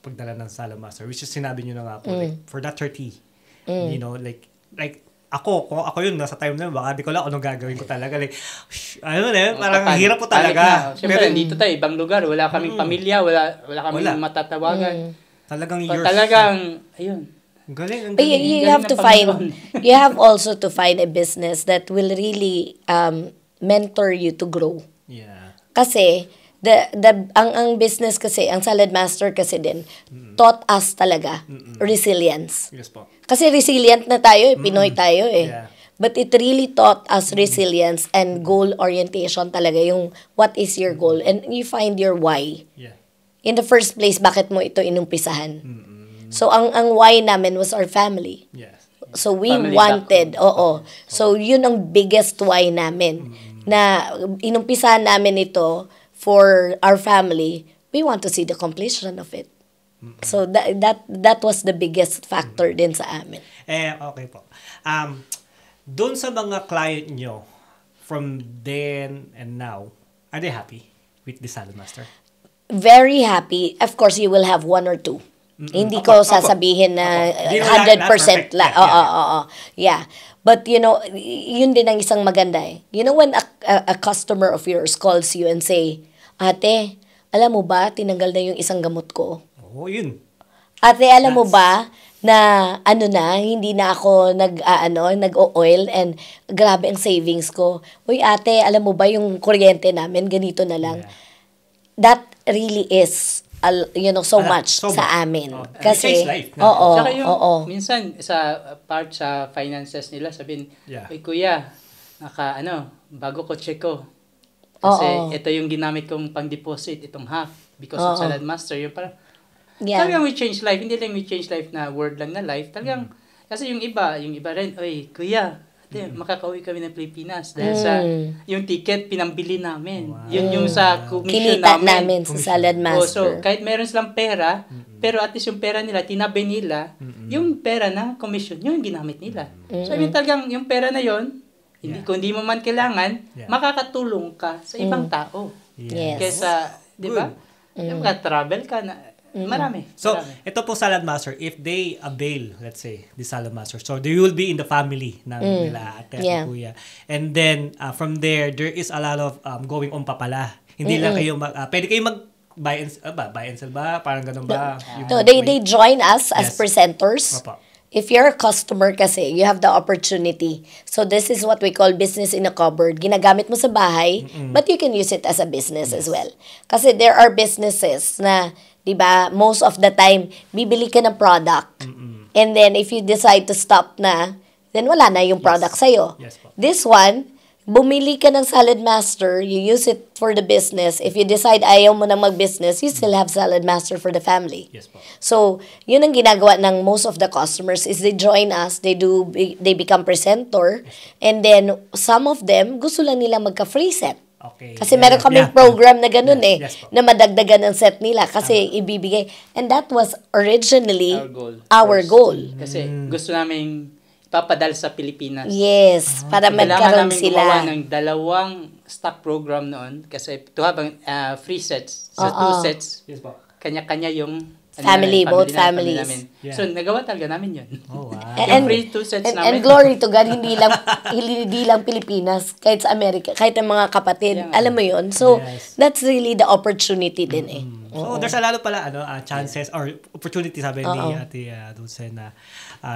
pagdala ng Salad Master, which is sinabi nyo na nga po, like, for that 30, you know, like, kung ako yun, nasa time na yun, baka di ko lang anong gagawin ko talaga. Like, parang hirap po talaga. Siyempre, dito tayo, ibang lugar, wala kaming pamilya, wala kaming matatawagan. Talagang ayun. Galing, ang But galing. you Galing have ng to find, Panginoon. you have also to find a business that will really mentor you to grow. Yeah. Kasi, ang business kasi, ang Salad Master kasi din, taught us talaga resilience. Yes po. Kasi resilient na tayo, Pinoy tayo Yeah. But it really taught us resilience and goal orientation talaga, yung what is your goal, and you find your why. Yeah. In the first place, bakit mo ito inumpisahan? So, ang why namin was our family. Yes. So, we Family wanted, So, yun ang biggest why namin. Na inumpisahan namin ito for our family. We want to see the completion of it. So, that was the biggest factor din sa amin. Okay po. Doon sa mga client nyo, from then and now, are they happy with the Salad Master? Very happy. Of course, you will have one or two. Hindi ko sasabihin na Hindi na 100% perfect. la. Yeah. But yun din ang isang maganda eh. You know when a customer of yours calls you and say, "Ate, alam mo ba tinanggal na yung isang gamot ko?" Oo, yun. Ate, alam mo ba na hindi na ako nag-oil and grabe ang savings ko. Uy, ate, alam mo ba yung kuryente namin ganito na lang. Yeah. That really is so much so sa much. amin. It Kasi changed life. oo, Saka yung, oo. minsan, sa part sa finances nila, sabihin, Yeah. "Uy, kuya, bago ko check ko. Kasi Oo. ito yung ginamit kong pang-deposit, itong half. Because of Oo. Salad Master, yung parang, Yeah. talagang we change life. Hindi lang we change life na word lang na life. Talagang, kasi yung iba rin, "Uy, kuya, makakauwi kami ng Pilipinas dahil sa yung ticket pinambili namin. Yun yung sa commission Kinita namin sa Salad So, Master. kahit meron silang pera, pero at least yung pera nila, tinabi nila, yung pera ng commission, yun yung ginamit nila. So, I mean, talagang yung pera na yun, kung hindi mo man kailangan, makakatulong ka sa ibang tao. Yes. Kesa, di ba? Travel ka na, marami. So, marami. ito po Salad Master, if they avail, let's say, the Salad Master, so they will be in the family ng nila ate at kuya. And then, from there is a lot of going on pa pala. Hindi lang kayo, pwede kayo buy and sell ba? Parang ganun ba? No, they join us as Yes. presenters. Opo. If you're a customer kasi, you have the opportunity. So this is what we call business in a cupboard. Ginagamit mo sa bahay, but you can use it as a business as well. Kasi there are businesses na, di ba, most of the time, bibili ka ng product. And then if you decide to stop na, then wala na yung product sa'yo. Yes po. This one, bumili ka ng Salad Master, you use it for the business. If you decide ayaw mo nang mag-business, you still have Salad Master for the family. Yes po. So, yun ang ginagawa ng most of the customers is they join us, they become presenter, and then some of them gusto lang nila magka-free set. Okay. Kasi meron kaming program na ganun Yes po. na madagdagan ng set nila kasi ibibigay. And that was originally our First. goal. Kasi gusto namin ipapadal sa Pilipinas. Yes, para Kailangan magkaroon namin gumawa sila. ng dalawang stock program noon kasi to have free sets. So, 2 sets, Yes po. kanya-kanya yung Family, both family families. namin. Yeah. So, nagawa talaga namin yun. Oh, wow. Yung free 2 sets and namin. glory to God, hindi lang Pilipinas, kahit sa Amerika, kahit ang mga kapatid, Yeah. alam mo yun. So, Yes. that's really the opportunity din So there's a lot of pala chances or opportunities sabi ni Ate Dulce na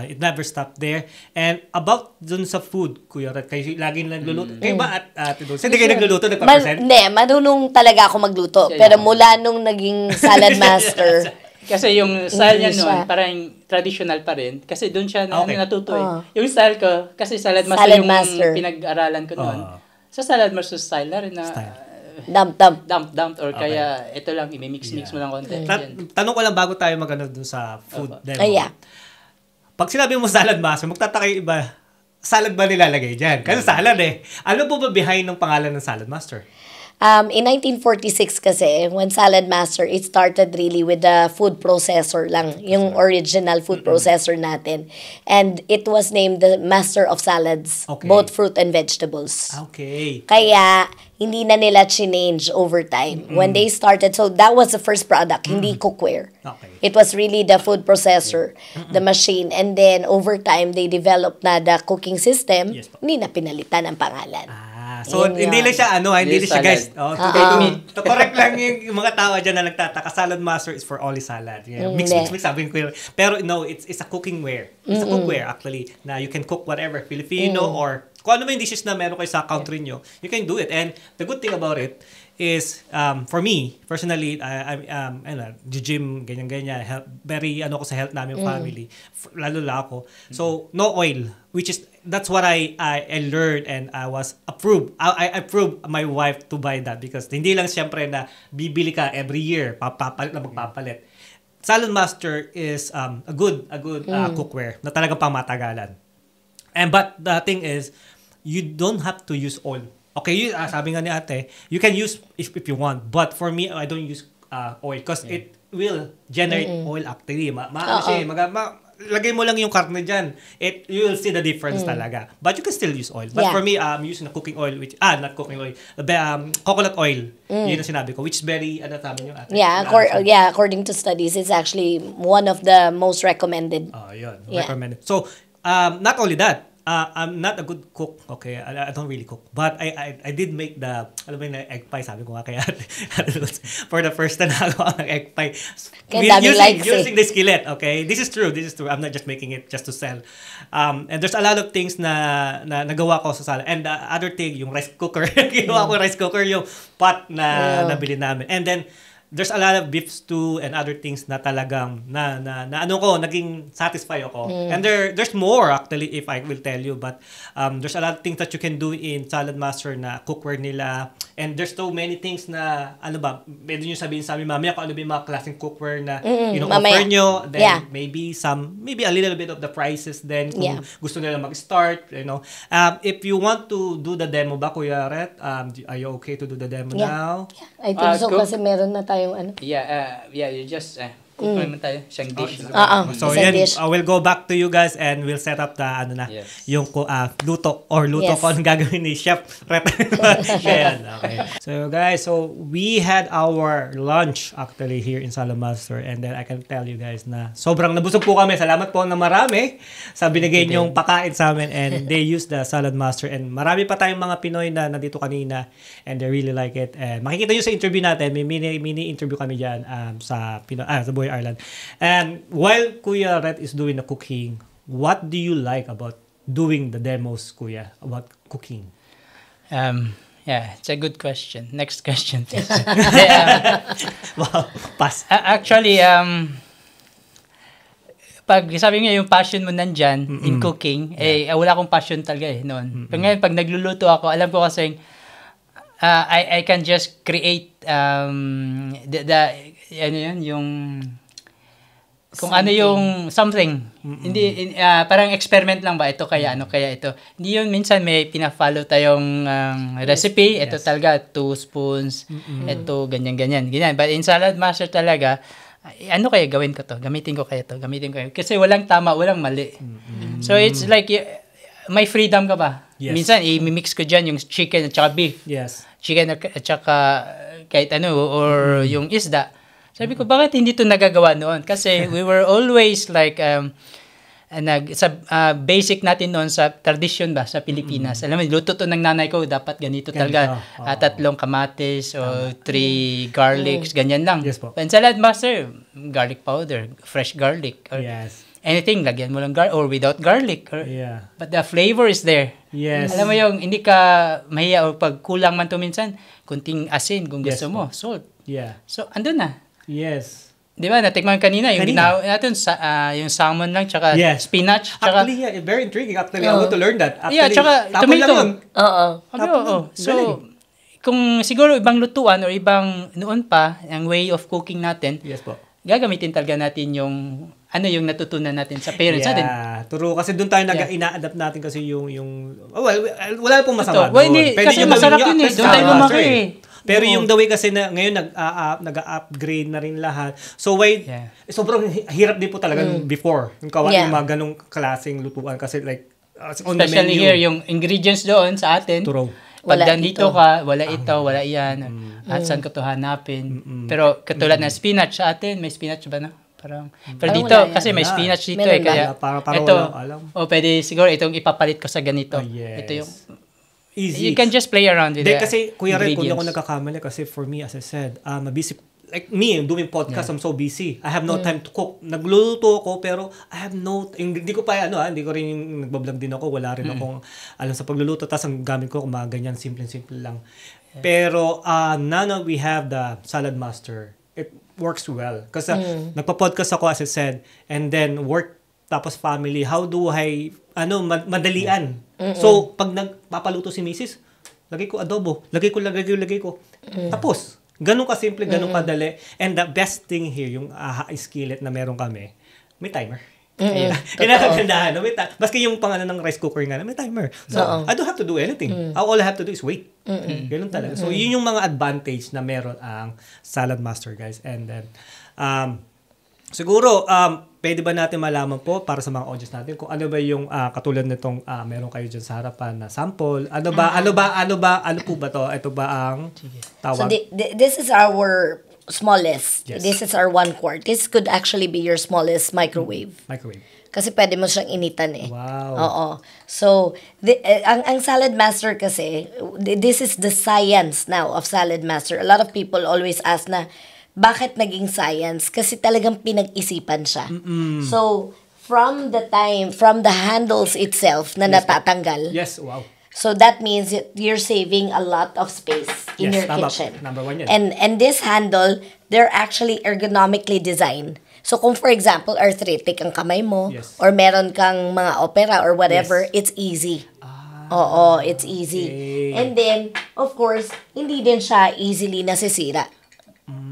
it never stopped there. And about dun sa food, Kuya Rat, kayo laging nagluluto. Kayo ba Ate Dulce? Hindi kayo nagluluto, nagpa-present? Marunong talaga ako magluto. Pero mula nung naging salad master, Kasi yung style niya Hindi noon, siya. parang traditional pa rin. Kasi doon siya Okay. natuto eh. Yung style ko, kasi salad master Salad yung master. pinag-aralan ko noon. Sa salad master style na rin na dump or kaya ito lang, imimix-mix mo lang konti. Yan. Tanong ko lang bago tayo magano dun sa food demo. yeah. Pag sinabi mo salad master, magtataka yung iba, salad ba nilalagay dyan? Kasi salad eh. Ano po ba behind ng pangalan ng salad master? In 1946 kasi, when Salad Master, it started really with the food processor lang, yung original food processor natin. And it was named the Master of Salads, Okay. both fruit and vegetables. Okay. Kaya, hindi na nila change over time. When they started, so that was the first product, hindi cookware. Okay. It was really the food processor, the machine. And then, over time, they developed na the cooking system, Yes po. hindi na pinalitan ang pangalan. So, Ayun hindi yun. lang siya, hindi Hindi lang siya, guys. salad. To correct lang yung mga tao dyan na nagtataka, salad master is for only salad. Yeah, mix, sabi ko. Pero no, it's a cooking ware. It's a cookware, actually, na you can cook whatever, Filipino or kung ano man yung dishes na meron kayo sa country nyo, you can do it. And the good thing about it is, for me, personally, I'm gym, ganyan-ganyan, very, ko sa health namin, family, lalo ako. So, no oil, which is, that's what I learned and I was approved. I approved my wife to buy that because hindi lang siyempre na bibili ka every year, papapalit na magpapalit. Salad Master is a good cookware na talagang pangmatagalan. But the thing is, you don't have to use oil. Okay, sabi nga ni ate, you can use if you want. But for me, I don't use oil because it will generate oil actually. Lagay mo lang yung karne dyan. You will see the difference talaga. But you can still use oil. But for me, I'm using a cooking oil, which, not cooking oil, coconut oil. Yun ang sinabi ko, which is very, sabi nyo ate? According to studies, it's actually one of the most recommended. Yun. Yeah. Recommended. So, not only that, I'm not a good cook. Okay, I don't really cook. But I did make the, alam mo yung egg pie, sabi ko nga kaya for the first time nagawa ng egg pie. Using the skillet, okay? This is true. I'm not just making it just to sell. And there's a lot of things na nagawa ko sa sala. And the other thing, yung rice cooker. Ginawa ko rice cooker, yung pot na nabili namin. And then, there's a lot of beef stew and other things na talagang naging satisfy ako. And there's more actually if I will tell you, but there's a lot of things that you can do in Salad Master na cookware nila. And there's so many things na pwede nyo sabihin sa amin mamaya kung ano ba yung mga klaseng cookware na offer nyo. Then maybe a little bit of the prices then kung gusto nila mag-start, if you want to do the demo ba, Kuya Ret, are you okay to do the demo now? I think so kasi meron na tayong ano. You just cook naman tayo siyang dish. So yan, we'll go back to you guys and we'll set up the yung luto ko ang gagawin ni Chef Ret. Okay. So guys, we had our lunch actually here in Salad Master and then I can tell you guys na sobrang nabusog po kami. Salamat po na marami sa binigay niyong pakain sa amin and they use the Salad Master and marami pa tayong mga Pinoy na nandito kanina and they really like it. And makikita niyo sa interview natin, may mini interview kami diyan sa Buhay Ireland. And while Kuya Ret is doing the cooking, what do you like about doing the demos, Kuya, about cooking? It's a good question. Next question. Wow, pass. Actually, pag sabi nga yung passion mo nandyan in cooking, wala akong passion talaga noon. Pero ngayon, pag nagluluto ako, alam ko kasi I can just create ano yun, yung kung ano yung something. Hindi parang experiment lang ba ito kaya ano kaya ito. Hindi yun minsan may pina-follow tayong recipe, ito talaga 2 spoons, ito ganyan. But in Salad Master talaga ano kaya gawin ko to? Gamitin ko kaya to? Kasi walang tama, walang mali. So it's like may freedom ka ba? Yes. Minsan i-mix ko diyan yung chicken at saka beef. Yes. Chicken at saka kahit ano or yung isda. Sabi ko, bakit hindi to nagagawa noon? Kasi we were always like basic natin noon sa tradition ba sa Pilipinas. Alam mo, luto to ng nanay ko, dapat ganito talaga. 3 kamatis o 3 garlics, ganyan lang. Yes po. And Salad Master, garlic powder, fresh garlic. Or Yes. anything, lagyan mo lang garlic or without garlic. Yeah. But the flavor is there. Yes. Alam mo yung hindi ka mahiya o pag kulang man to minsan, kunting asin kung gusto mo, salt. Yeah. So, andun na. Yes. Di ba, natikman kanina, yung ginawa natin, yung salmon lang, tsaka Yes. spinach, tsaka... Actually, yeah, very intriguing. Actually, I want to learn that. Actually, Yeah, tsaka tapon lang tomato. yun. Oo. Oo. So, kung siguro ibang lutuan or ibang noon pa, ang way of cooking natin, Yes po. gagamitin talaga natin yung yung natutunan natin sa parents natin. Yeah, true. Kasi doon tayo ina-adapt natin kasi yung wala pong masama Ito. Well, doon. kasi masarap yun eh. Doon tayo lumaki eh. Pero yung the way kasi na ngayon nag-upgrade na rin lahat. So sobrang hirap din po talaga before. Yung yung mga ganong klaseng lutuan kasi like on the menu. Especially here, yung ingredients doon sa atin. True. Pag nandito ka, wala ito, wala iyan. At saan ko to hanapin. Pero katulad ng spinach sa atin, may spinach ba na? Pero dito, kasi may spinach dito Meron kaya para ito, alam. pwede siguro itong ipapalit ko sa ganito. Yes. Ito yung, easy. you can just play around with the Kasi, Kuya Red, kung ingredients. ako nagkakamali, kasi for me, as I said, I'm a busy, like me, doing podcast, I'm so busy. I have no time to cook. Nagluluto ako, pero I have hindi ko pa, hindi ko rin nagbablog din ako, wala rin akong alam sa pagluluto, tapos ang gamit ko, mga ganyan, simple lang. Pero, now that we have the Salad Master, it works well. Kasi nagpa-podcast ako, as I said, and then work, tapos family, how do I, madalian. So, pag nagpapaluto si Mrs., lagay ko adobo, lagay ko. Tapos, ganun ka-simple, ganun kadali. And the best thing here, yung skillet na meron kami, may timer. Kinakagandahan. Baski yung ng rice cooker nga, may timer. So, I don't have to do anything. All I have to do is wait. Ganun talaga. So, yun yung mga advantage na meron ang Salad Master, guys. And then, siguro, pwede ba natin malaman po para sa mga audience natin kung ano ba yung katulad nitong meron kayo dyan sa harapan na sample? Ano po ba to? Ito ba ang tawag? So, this is our smallest. Yes. This is our 1 quart. This could actually be your smallest microwave. Microwave. Kasi pwede mo siyang initan eh. Wow. Oo. So, ang Salad Master kasi, this is the science now of Salad Master. A lot of people always ask na, bakit naging science? Kasi talagang pinag-isipan siya. So, from the handles itself na natatanggal. Yes, wow. So, that means you're saving a lot of space in your kitchen. Number 1 yan. And this handle, they're actually ergonomically designed. So, kung for example, arthritic ang kamay mo, or meron kang mga opera or whatever, it's easy. Oo, it's easy. Okay. And then, of course, hindi din siya easily nasisira.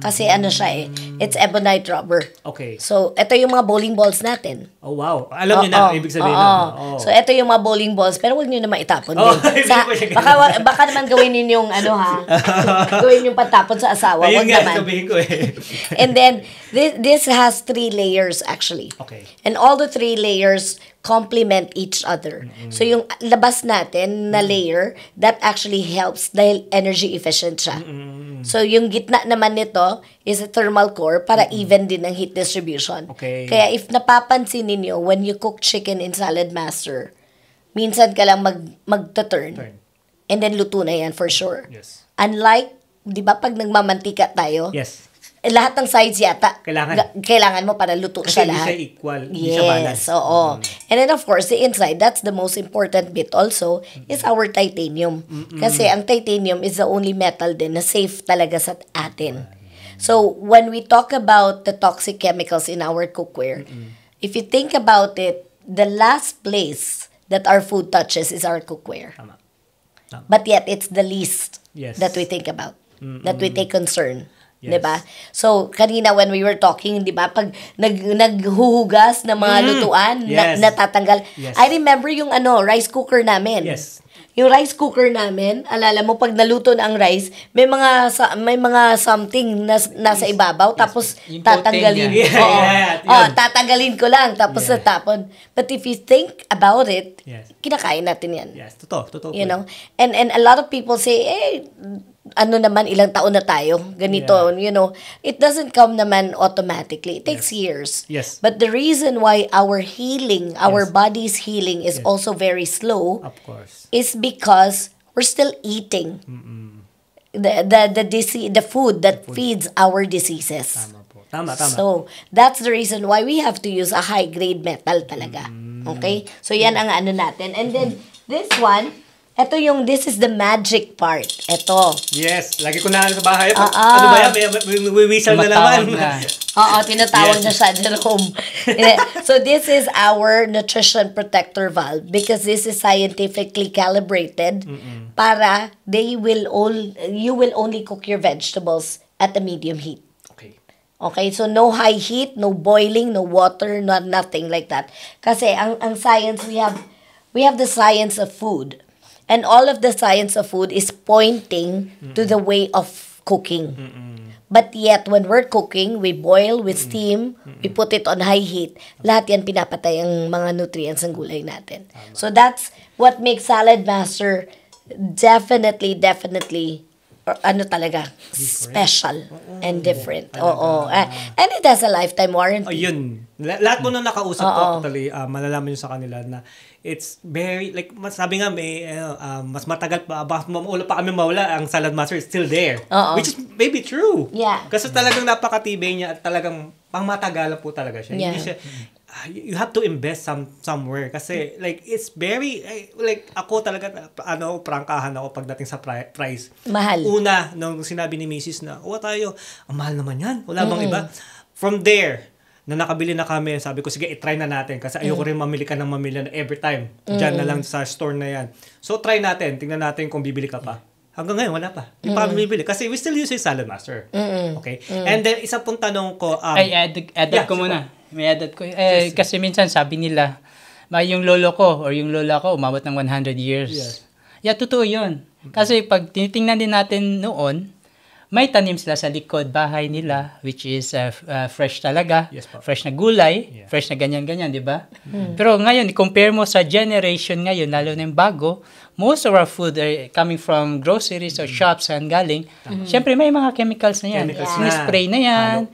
Kasi siya eh, it's ebonite rubber. Okay. So, ito yung mga bowling balls natin. Oh, wow. Alam niyo na, ibig sabihin na. So, ito yung mga bowling balls, pero huwag niyo naman itapon din. Baka naman gawin niyo yung gawin yung pantapon sa asawa. Ayun Huwag nga, naman. sabihin ko eh. And then, this has 3 layers actually. Okay. And all the 3 layers complement each other. So, yung labas natin na layer, that actually helps dahil energy efficient siya. So, yung gitna naman nito is a thermal core para even din ang heat distribution. Okay. Kaya if napapansin ninyo, when you cook chicken in Salad Master, minsan ka lang mag-turn. And then luto na yan for sure. Yes. Unlike, di ba pag nagmamantika tayo, Yes. lahat ng sides yata, Kailangan mo para luto Kasi siya lahat. hindi siya equal, hindi siya balance. Yes, oo. And then of course, the inside, that's the most important bit also, is our titanium. Kasi ang titanium is the only metal din na safe talaga sa atin. So, when we talk about the toxic chemicals in our cookware, if you think about it, the last place that our food touches is our cookware. Tama. But yet, it's the least Yes. that we think about, that we take concern. Yes. Diba? So, kanina when we were talking, di ba, pag naghuhugas ng mga lutuan, Yes. natatanggal. Yes. I remember yung rice cooker namin. Yes. Yung rice cooker namin, alala mo, pag naluto na ang rice, may mga something nasa ibabaw, tapos Yung tatanggalin. coating niya. Oo. Yeah, Oo, yun. tatanggalin ko lang, tapos Yeah. natapon. But if you think about it, Yes. kinakain natin yan. Yes, totoo. You know? And a lot of people say, ano naman, ilang taon na tayo, ganito, Yeah. you know. It doesn't come naman automatically. It takes years. Yes. But the reason why our healing, our Yes. body's healing is Yes. also very slow Of course. is because we're still eating the food that feeds our diseases. Tama po. Tama. So, that's the reason why we have to use a high-grade metal talaga. Okay? So, yan ang ano natin. And then, this one, this is the magic part. Ito. Yes, lagi ko na sa bahay. Ah, Ano ba yan? May whistle na naman. Tumatawag na. Oo, tinatawag Yes. na siya, Jerome. So, this is our nutrition protector valve because this is scientifically calibrated para you will only cook your vegetables at a medium heat. Okay. Okay, so no high heat, no boiling, no water, nothing like that. Kasi ang science, we have the science of food. And all of the science of food is pointing to the way of cooking. But yet, when we're cooking, we boil, we steam, we put it on high heat. Lahat yan pinapatay ang mga nutrients ng gulay natin. So that's what makes Salad Master definitely, special and different. Oo. And it has a lifetime warranty. Oh, yun. Lahat mo na nakausap ko, totally, malalaman nyo sa kanila na it's very, like, sabi nga, mas matagal pa, maula pa kami mawala, ang Salad Master is still there. Which is maybe true. Yeah. Kasi talagang napakatibay niya at talagang pangmatagalan po talaga siya. Yeah. Hindi siya, you have to invest somewhere kasi like it's very like ako talaga prangkahan ako pagdating sa price. Mahal. Una nung sinabi ni Mrs. na, tayo, ang mahal naman yan. Wala bang iba? From there, na nakabili na kami, sabi ko, sige, i-try na natin kasi ayoko rin mamili na every time. Diyan na lang sa store na yan. So, try natin. Tingnan natin kung bibili ka pa. Hanggang ngayon, wala pa. Hindi pa kami bibili. Kasi we still use Salad Master. Okay? And then, isa pong tanong ko... add ko muna. May add ko. Kasi minsan sabi nila, yung lolo ko or yung lola ko umabot ng 100 years. Yes. Yeah, totoo yun. Kasi pag tinitingnan din natin noon, may tanim sila sa likod bahay nila, which is fresh talaga. Yes, po. Fresh na gulay, fresh na ganyan-ganyan, di ba? Pero ngayon, compare mo sa generation ngayon, lalo na yung bago, most of our food are coming from groceries or shops and galing. Siyempre, may mga chemicals na yan. Spray na yan.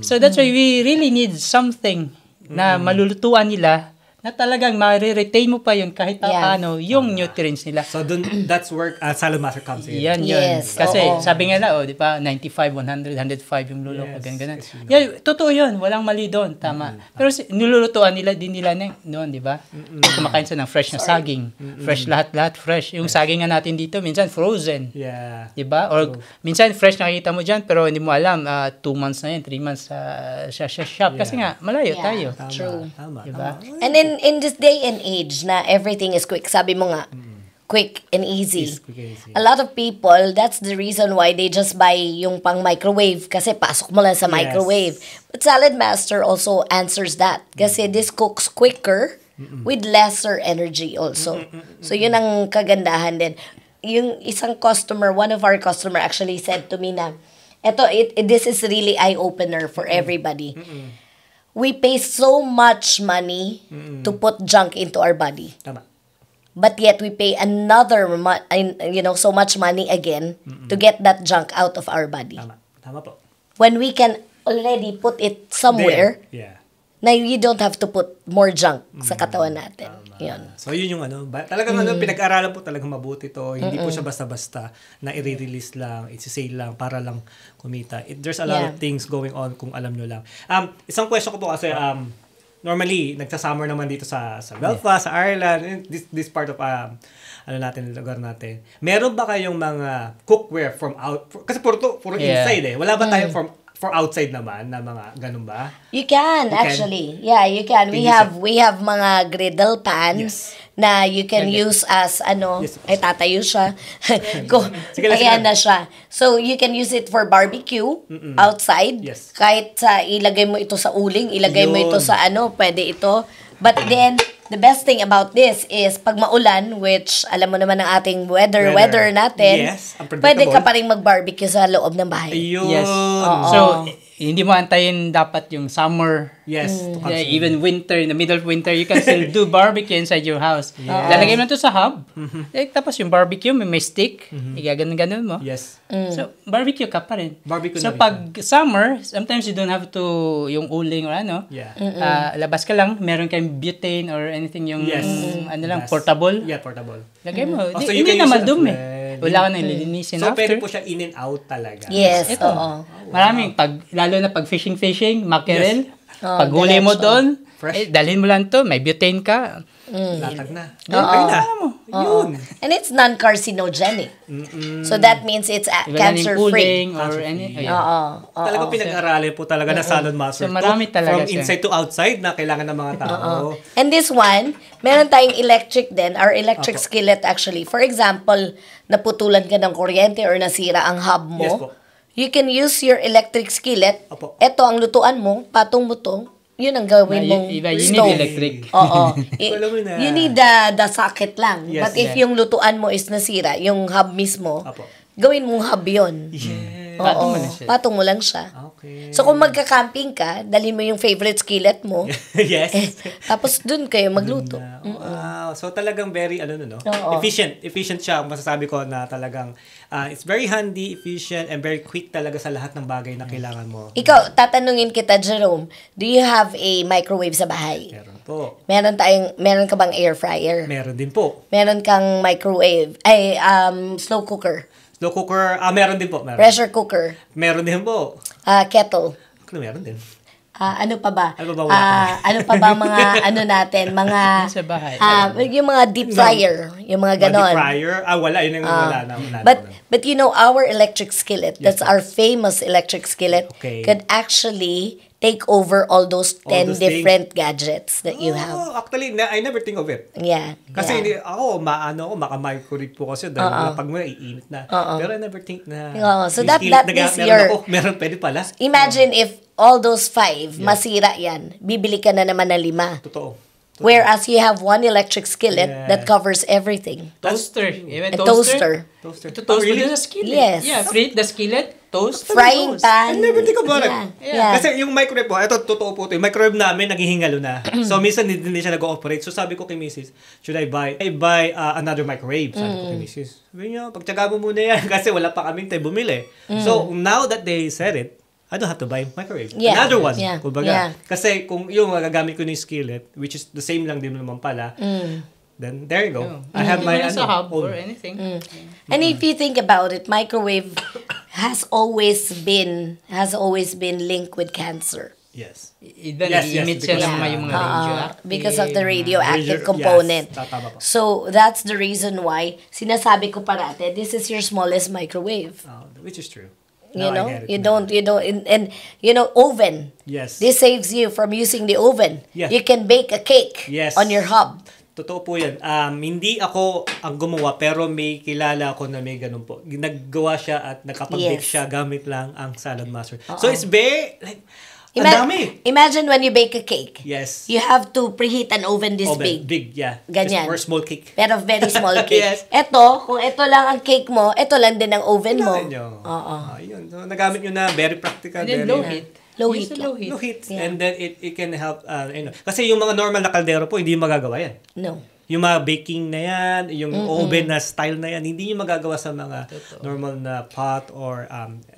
So that's why we really need something na malulutuan nila na talagang ma-retain mo pa yun kahit paano yung nutrients nila. So, that's where Salad Master comes in. Yan. Yes, Kasi oo. sabi nga na, di ba, 95, 100, 105 yung lolo ko, Yes, ganyan. kasi Yeah, totoo yun. Walang mali doon. Tama. Pero nilulutuan nila din nila noon, di ba? Kumakain sila ng fresh na saging. Fresh lahat fresh. Yung saging nga natin dito, minsan frozen. Yeah. Di ba? Or minsan fresh nakikita mo dyan, pero hindi mo alam, 2 months na yan, 3 months sa shop. Kasi nga, malayo tayo. Tama, True. Tama. Diba? And in this day and age na everything is quick, sabi mo nga, quick and easy. Quick and easy. A lot of people, that's the reason why they just buy yung pang microwave kasi pasok mo lang sa microwave. But Salad Master also answers that kasi this cooks quicker with lesser energy also. So yun ang kagandahan din. Yung isang customer, one of our customer actually said to me na, this is really eye-opener for everybody. We pay so much money to put junk into our body. Tama. But yet we pay so much money again to get that junk out of our body. Tama po. When we can already put it somewhere There. Yeah. na you don't have to put more junk sa katawan natin. Yun. So, yun yung talagang pinag-aralan po talagang mabuti to. Hindi po siya basta-basta na i-release lang, i-sale lang, para lang kumita. There's a lot of things going on kung alam nyo lang. Isang question ko po kasi, normally, nagsasummer naman dito sa Belfast, sa Ireland, this part of, lugar natin. Meron ba kayong mga cookware from out? Kasi puro inside eh. Wala ba tayong for outside naman na mga ganun ba? You can You can? actually. Yeah, you can. We Can you have mga griddle pan Yes. na you can Ganda. use as Yes. ay tatayo siya. Ko, Sige lang, ayan sige. na siya. So you can use it for barbecue outside. Yes. Kahit sa ilagay mo ito sa uling, ilagay mo ito Yun. sa pwede ito. But then the best thing about this is pag maulan, which alam mo naman ang ating weather Weather. natin, Yes, pwede ka unpredictable. pa rin mag-barbecue sa loob ng bahay. Ayun. Yes. Oo. So, hindi mo antayin dapat yung summer. Yes. to Yeah, consume. even winter, in the middle of winter, you can still do barbecue inside your house. Lalagay mo to sa hub. Tapos yung barbecue, may stick. Igaganon-ganon mo. Yes. So, barbecue ka pa rin. Barbecue So, na rin pag summer, sometimes you don't have to, yung uling or ano. Yeah. Labas ka lang, meron kayong butane or anything yung, Yes. ano lang, Yes. portable. Yeah, portable. Lagay mo. Oh, so Hindi you can naman use it as dumi. well. Wala ka nang lilinisin So, after. pwede po siya in and out talaga. Yes, Ito. oo. Maraming, lalo na pag fishing, mackerel, Oh, pag huli mo diretso. doon, Fresh. dalhin mo lang to, may butane ka. Latag na. Oo. Ayun na. Yun. And it's non-carcinogenic. So that means it's Iba na yung cancer-free. uling or any. Cancer-free. Ayan. Oo. Talagang pinag-aralin po talaga na salad master. So, marami to, talaga from siya. inside to outside na kailangan ng mga tao. And this one, meron tayong electric din, our electric Apo. skillet actually. For example, naputulan ka ng kuryente or nasira ang hub mo, Yes po. you can use your electric skillet. Apo. Ito ang lutuan mo, patong mo to, yun ang gawin mong Iba, you stove. need electric. Oo. Alam mo na. You need the socket lang. Yes. But if yung lutuan mo is nasira, yung hub mismo, Apo. gawin mong hub yun. Yeah. Patong mo Oo. na siya. Patong mo lang siya. Okay. So kung magka-camping ka, dalhin mo yung favorite skillet mo, yes. tapos dun kayo magluto. Wow. So talagang very no? Oo. Efficient. Efficient siya. Masasabi ko na talagang it's very handy, efficient, and very quick talaga sa lahat ng bagay na kailangan mo. Ikaw, tatanungin kita, Jerome, do you have a microwave sa bahay? Meron po. Meron ka bang air fryer? Meron din po. Meron kang microwave, slow cooker, Slow cooker, meron din po. Meron. pressure cooker, Meron din po. kettle. Meron din. Ano pa ba? Ano pa ba wala pa? Ano pa ba mga natin, mga Sa bahay. yung mga deep fryer, yung mga ganon. Deep fryer? Wala. Yun ang wala na. Wala na. But you know, our electric skillet, that's our famous electric skillet, Okay. could actually take over all those 10 those different gadgets that you have. Actually, I never think of it. Yeah. Kasi yeah. hindi, maka-microwave po kasi dahil pag mo iinit na. Pero I never think na So yung that skillet is meron your- ako, meron pwede pala. Imagine if all those 5, masira yan, bibili ka na naman ng 5. Totoo. Whereas you have one electric skillet Yeah. that covers everything. Toaster. Even A toaster. Toaster. Ito toast Really? mo sa skillet. Yes. Yeah, preheat the skillet, toast. Frying toast. pan. I never think about it. Yeah. Kasi yung microwave po, ito totoo po ito. Yung microwave namin naghihingalo na. So minsan hindi siya nag-ooperate. So sabi ko kay Mrs., should I buy another microwave? Sabi ko kay Mrs. Sabi niya, pagtyaga mo muna yan kasi wala pa kaming tayo bumili. So now that they said it, I don't have to buy microwave. Yeah. Another one. Yeah. Kumbaga. Yeah. Kasi kung yung magagamit ko ng skillet, which is the same lang din naman pala, then there you go. I have my Sa hub own. or anything. And if you think about it, microwave has always been linked with cancer. Yes. Even Yes, i-emit yes, siya ng because- yung mga radioactive. Because of the radioactive Radio- component. yes, tama po. So, that's the reason why, sinasabi ko parate, this is your smallest microwave. Which is true. You Now I know, get it you now. don't, and you know, oven. Yes. This saves you from using the oven. Yes. You can bake a cake Yes. on your hob. Totoo po yan. Hindi ako ang gumawa, pero may kilala ako na may ganun po. Naggawa siya at nakapag-bake Yes. siya gamit lang ang Salad Master. So, it's very, like, ang Ima- dami. Imagine when you bake a cake. Yes. You have to preheat an oven this Oven. big. Yeah. Ganyan. Just for small cake. Pero very small cake. Yes. Kung ito lang ang cake mo, ito lang din ang oven mo. Kailangan nyo. Oo. Ayun. So, nagamit nyo na. Very practical. And then very, low heat. Low Use heat the lang. low heat. No heat. Yeah. And then, it can help, kasi yung mga normal na kaldero po, hindi yung magagawa yan. No. Yung mga baking na yan, yung oven na style na yan, hindi yung magagawa sa mga normal na pot or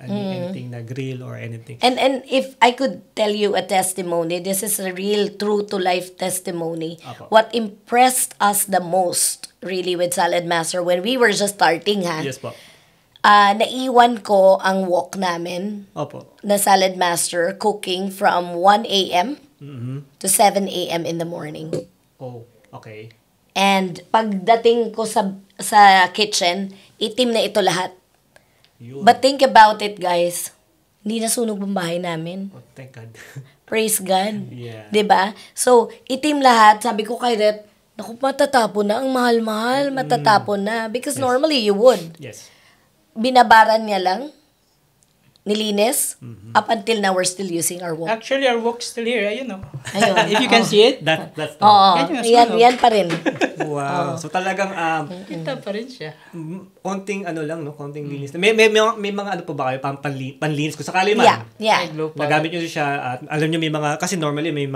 anything na grill or anything. And if I could tell you a testimony, this is a real true to life testimony. Apo. What impressed us the most really with Salad Master when we were just starting Yes po. naiwan ko ang wok namin Opo. na Salad Master cooking from 1 a.m. to 7 a.m. in the morning. Oh, okay. And pagdating ko sa kitchen, itim na ito lahat. Yun. But think about it, guys. hindi nasunog ang bahay namin. Oh, thank God. Praise God. Yeah. 'Di ba? So, itim lahat. Sabi ko kay Ret, naku, matatapon na. Ang mahal-mahal, matatapon na. Because normally, you would. Yes. Binabaran niya lang, nilinis. Up until now, we're still using our wok. Actually, our wok's still here. Ayun, no? Ayun. If you can see it, That's Oo, Yan yung yan pa rin. Wow. So talagang kita pa rin siya. konting ano lang, no? Konting linis. May mga ano pa ba kayo panlinis kung sakali man? Yeah. Ay, glow pa. Nagamit nyo siya at alam nyo may mga kasi normally may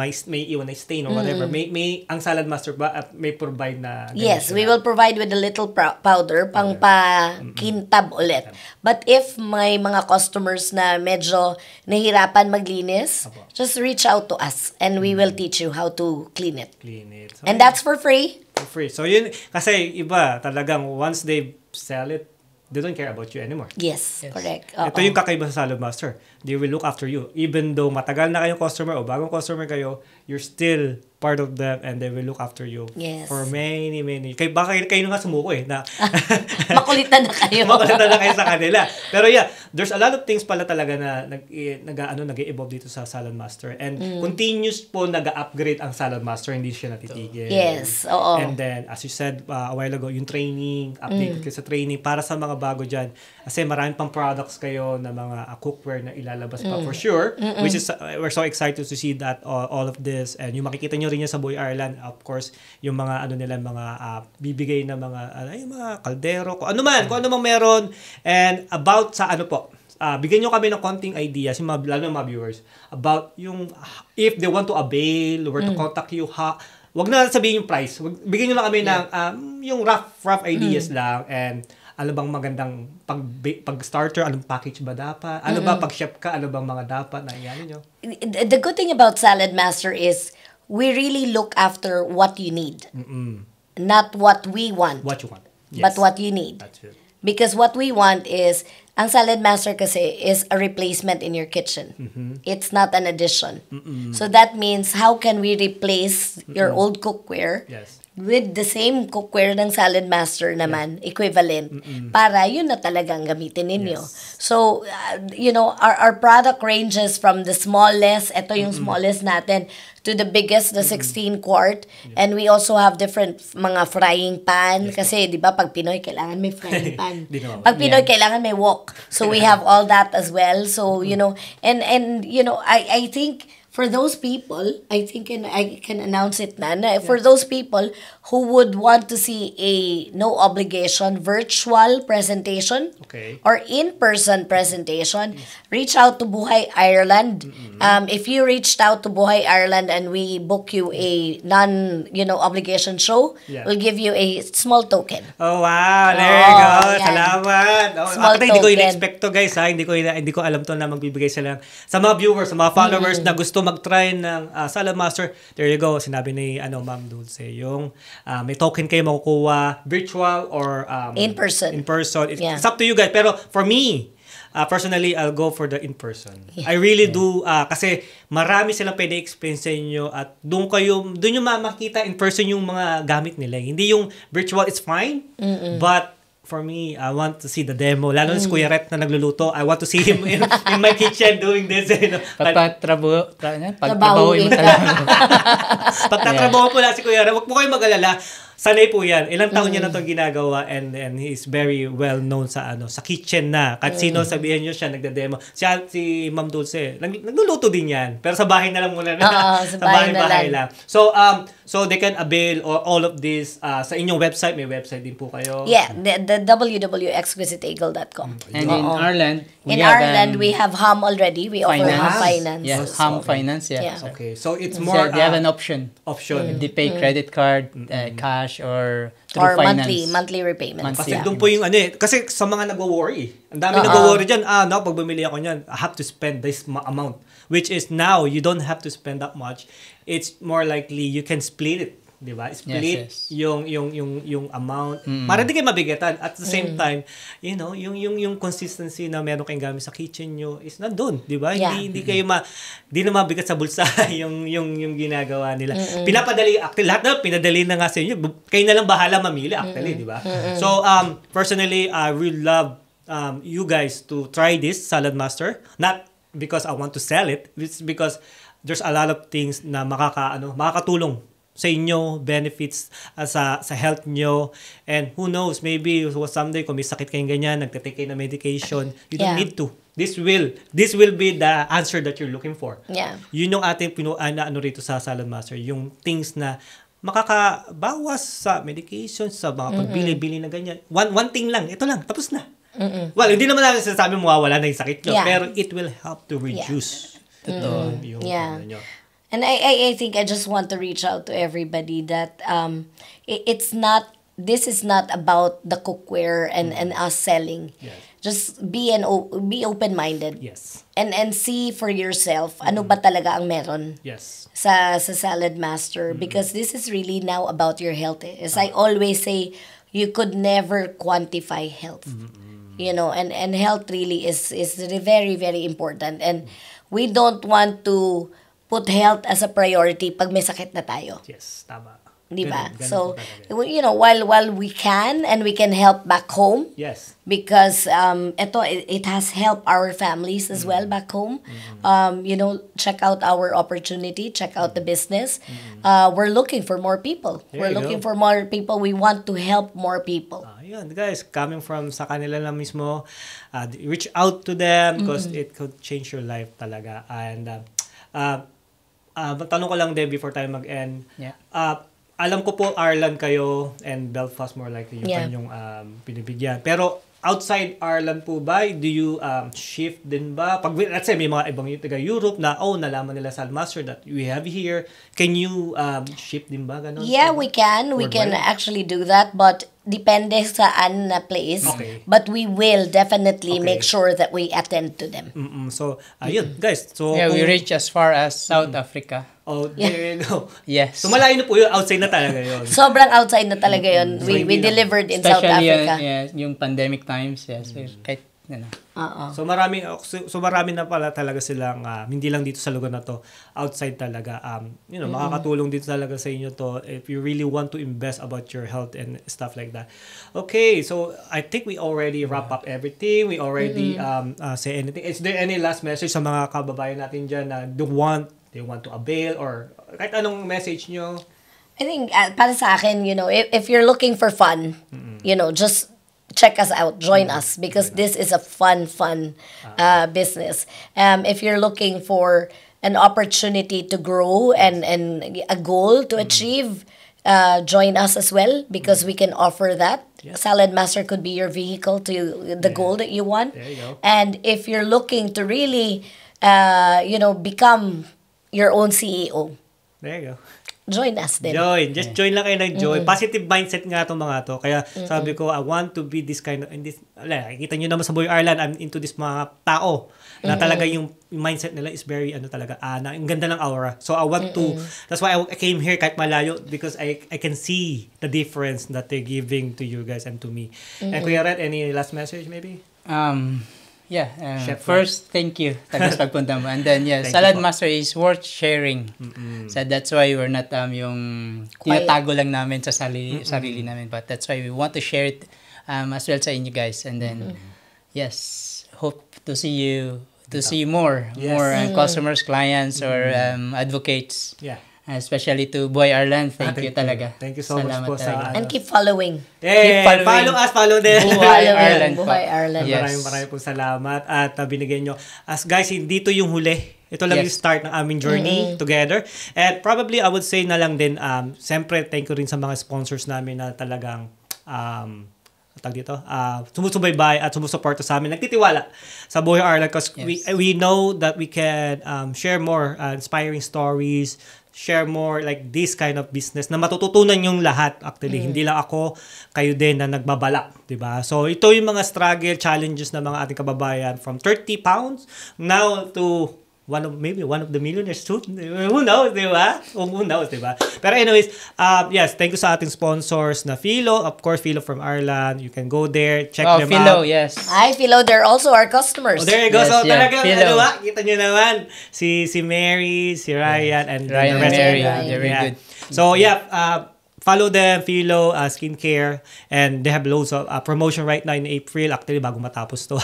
iwan na stain or whatever. May ang Salad Master ba may provide na ganyan Yes, siya? we will provide with a little powder pang pa-kintab ulit. But if may mga customers na medyo nahirapan maglinis, Apo. just reach out to us and we will teach you how to clean it. Clean it. So, And that's for free. for free. So yun kasi iba talagang once they sell it, they don't care about you anymore. Yes, Yes. correct. Ito yung kakaiba sa Salad Master. They will look after you. Even though matagal na kayong customer o bagong customer kayo, you're still part of them and they will look after you Yes. for many. Baka kayo nga sumuko na Makulitan na kayo. makulit na kayo sa kanila. Pero yeah, there's a lot of things pala talaga na nag-evolve dito sa Salad Master. And continuous po nag-upgrade ang Salad Master, hindi siya natitigil. Yes, oo. And then, as you said a while ago, yung training, update kayo sa training para sa mga bago dyan. Kasi marami pang products kayo na mga cookware na ilalabas pa for sure. Which is, we're so excited to see that all of this. And yung makikita nyo rin yan sa Boy Ireland, of course, yung mga ano nila, mga bibigay na mga, yung mga kaldero, kung ano mang meron. And about sa ano po, bigyan nyo kami ng konting ideas, yung lalo ng mga viewers, about yung, if they want to avail, where to contact you, wag na sabihin yung price. Bigyan nyo lang kami ng, yung rough ideas lang, and ano bang magandang pag-starter, anong package ba dapat? Ano ba pag-chef ka? Ano bang mga dapat na iyan nyo? The good thing about Salad Master is we really look after what you need. Not what we want, What you want. but what you need. That's it. Because what we want is, ang Salad Master kasi is a replacement in your kitchen. It's not an addition. So that means, how can we replace your old cookware Yes. with the same cookware ng Salad Master naman, equivalent, para yun na talagang gamitin ninyo. So, our product ranges from the smallest, ito yung smallest natin, to the biggest, the 16 quart. And we also have different mga frying pan. Kasi, di ba, pag Pinoy, kailangan may frying pan. Di naman. Pag Pinoy, kailangan may wok. So, we have all that as well. So, I think, for those people, I think I can announce it na, for those people who would want to see a no obligation virtual presentation Okay. or in-person presentation, reach out to Buhay Ireland. If you reached out to Buhay Ireland and we book you a obligation show, Yeah. we'll give you a small token. Oh, wow. There you go. yan. Salamat. Small Actually, hindi ko token. in-expect to, guys. Hindi ko alam to na magbibigay sila sa mga viewers, sa mga followers na gusto mag-try ng Salad Master. There you go. Sinabi ni Ma'am Dulce, yung may token kayo makukuha virtual or In person. In person. Yeah. It's up to you guys. Pero for me, personally, I'll go for the in-person. I really do, kasi marami silang pwede explain sa inyo at doon yung makita in person yung mga gamit nila. Hindi yung virtual, it's fine, but for me, I want to see the demo. Lalo na si Kuya Ret na nagluluto. I want to see him in my kitchen doing this. Pagtrabahoin mo talaga. Pagtatrabaho po lang si Kuya Ret. Huwag po kayo mag-alala. Sanay po yan. Ilang taon niya na itong ginagawa and he is very well known sa kitchen na. Kahit sino sabihin niyo siya, nagda-demo. Si Ma'am Dulce, nagluluto din yan. Pero sa bahay na lang muna. Sa bahay na lang. So they can avail all of this sa inyong website. May website din po kayo. Yeah, the www.exquisiteeagle.com. And in Ireland, we have Ham already. We offer Ham Finance. Yes, So, Ham Finance, yeah. Yeah. Okay. So it's So more they have an option. option. They pay credit card, cash, or through or finance. monthly repayments. Kasi Yeah. doon po yung kasi sa mga nagwo-worry. Ang dami nagwo-worry diyan. Pag bumili ako niyan, I have to spend this amount. Which is now, you don't have to spend that much. It's more likely you can split it. Di ba? Split Yes. yung amount. Para di kayo mabigatan. At the same time, yung consistency na meron kayong gamit sa kitchen nyo is nandun. Di ba? Yeah. Hindi kayo di na mabigat sa bulsa yung ginagawa nila. Pinapadali, actually, lahat na pinadali na nga sa inyo. Kayo na lang bahala mamili, actually, di ba? So, personally, I really love you guys to try this Salad Master. Not because I want to sell it. It's because there's a lot of things na makakatulong sa inyo, benefits sa health nyo. And who knows, maybe someday kung may sakit kayong ganyan, nagtatake kayo na medication, you don't need to. This will be the answer that you're looking for. Yeah. Yun yung ating rito sa Salad Master, yung things na makakabawas sa medication, sa mga pagbili-bili na ganyan. One thing lang, ito lang, tapos na. Well, hindi naman natin sinasabi mawawala na yung sakit nyo, pero it will help to reduce. Yung ano nyo. And I think I just want to reach out to everybody that this is not about the cookware and us selling. Yes. Just be open-minded. Yes. And see for yourself ano ba talaga ang meron Yes. sa Salad Master, because this is really now about your health. As I always say, you could never quantify health. You know, and health really is very, very important, and we don't want to put health as a priority pag may sakit na tayo. Yes, tama. Di ba? Ganun So, po talaga. you know, while we can and we can help back home, Yes. because it has helped our families as well back home. You know, check out our opportunity, check out the business. We're looking for more people. There We're you looking go. for more people. We want to help more people. Yun, guys, coming from sa kanila lang mismo, reach out to them because it could change your life talaga. And tanong ko lang din before tayo mag-end. Yeah. Alam ko po Ireland kayo and Belfast more likely yung kanyang pinibigyan. Pero outside Ireland po ba, do you shift din ba? Pag, let's say, may mga ibang taga-Europe na, nalaman nila sa Master that we have here. Can you shift din ba? Ganon? Yeah, we can. We can Worldwide? actually do that, but depende saan na place. Okay. But we will definitely Okay. make sure that we attend to them. So, ayun, guys. So, Yeah, we kung- reach as far as South Africa. Oh, there you go. Yes. So, malayo na po yun. Outside na talaga yun. Sobrang outside na talaga yun. So, We hindi lang. delivered in South Especially Africa. yung pandemic times, yes. Kahit, So marami na pala talaga silang hindi lang dito sa lugar na to, outside talaga makakatulong dito talaga sa inyo to if you really want to invest about your health and stuff like that. Okay, so I think we already wrap up everything. We already say anything. Is there any last message sa mga kababayan natin diyan na they want to avail or kahit anong message nyo? I think para sa akin, you know, if you're looking for fun, you know, just check us out, join us, because this is a fun business. If you're looking for an opportunity to grow and a goal to achieve, join us as well, because we can offer that. Salad Master could be your vehicle to the goal that you want. There you go. And if you're looking to really, become your own CEO, There you go. join us then. Just join lang kayo ng join. Positive mindset nga itong mga to. Kaya sabi ko, I want to be this kind of, nakikita nyo naman sa Boy Ireland, I'm into this mga tao na talaga yung mindset nila is very, talaga, ang ganda ng aura. So I want to, that's why I came here kahit malayo, because I can see the difference that they're giving to you guys and to me. And Kuya Red, any last message maybe? Chef first, thank you. Tagas pagpunta mo. And then, Thank Salad you po. Master is worth sharing. So that's why we're not yung tinatago lang namin sa sarili namin. But that's why we want to share it as well sa inyo guys. And then, yes, hope to see you more. Yes. More customers, clients, or advocates. Yeah. Especially to Boy Ireland. Thank you talaga. Thank you so much Salamat po talaga. sa And keep following. Hey, following. follow us, follow them. Keep Buhay following. Ireland po. Buhay Ireland. Yes. Maraming pong salamat at binigyan nyo. As guys, hindi to yung huli. Ito lang Yes. yung start ng aming journey together. And probably, I would say na lang din, siyempre, thank you rin sa mga sponsors namin na talagang, sumusubaybay at sumusuporta sa amin, nagtitiwala sa Buhay Ireland because we know that we can share more inspiring stories, share more like this kind of business na matututunan yung lahat actually. Hindi lang ako, kayo din na nagbabalak, 'di ba? So ito yung mga struggle, challenges ng mga ating kababayan from 30 pounds now to one of the millionaires too. Who knows, di ba? Who knows, di ba? Pero anyways, yes, thank you sa ating sponsors na Philo. Of course, Philo from Ireland. You can go there, check them Philo, out. yes. Hi, Philo. They're also our customers. Oh, there you go. Yes, So yeah, talagang, Philo. kita nyo naman, si Mary, si Ryan, and Ryan the rest and Mary, of them. they're very good. So yeah, follow them, Philo Skincare, and they have loads of promotion right now in April. Actually, bago matapos to.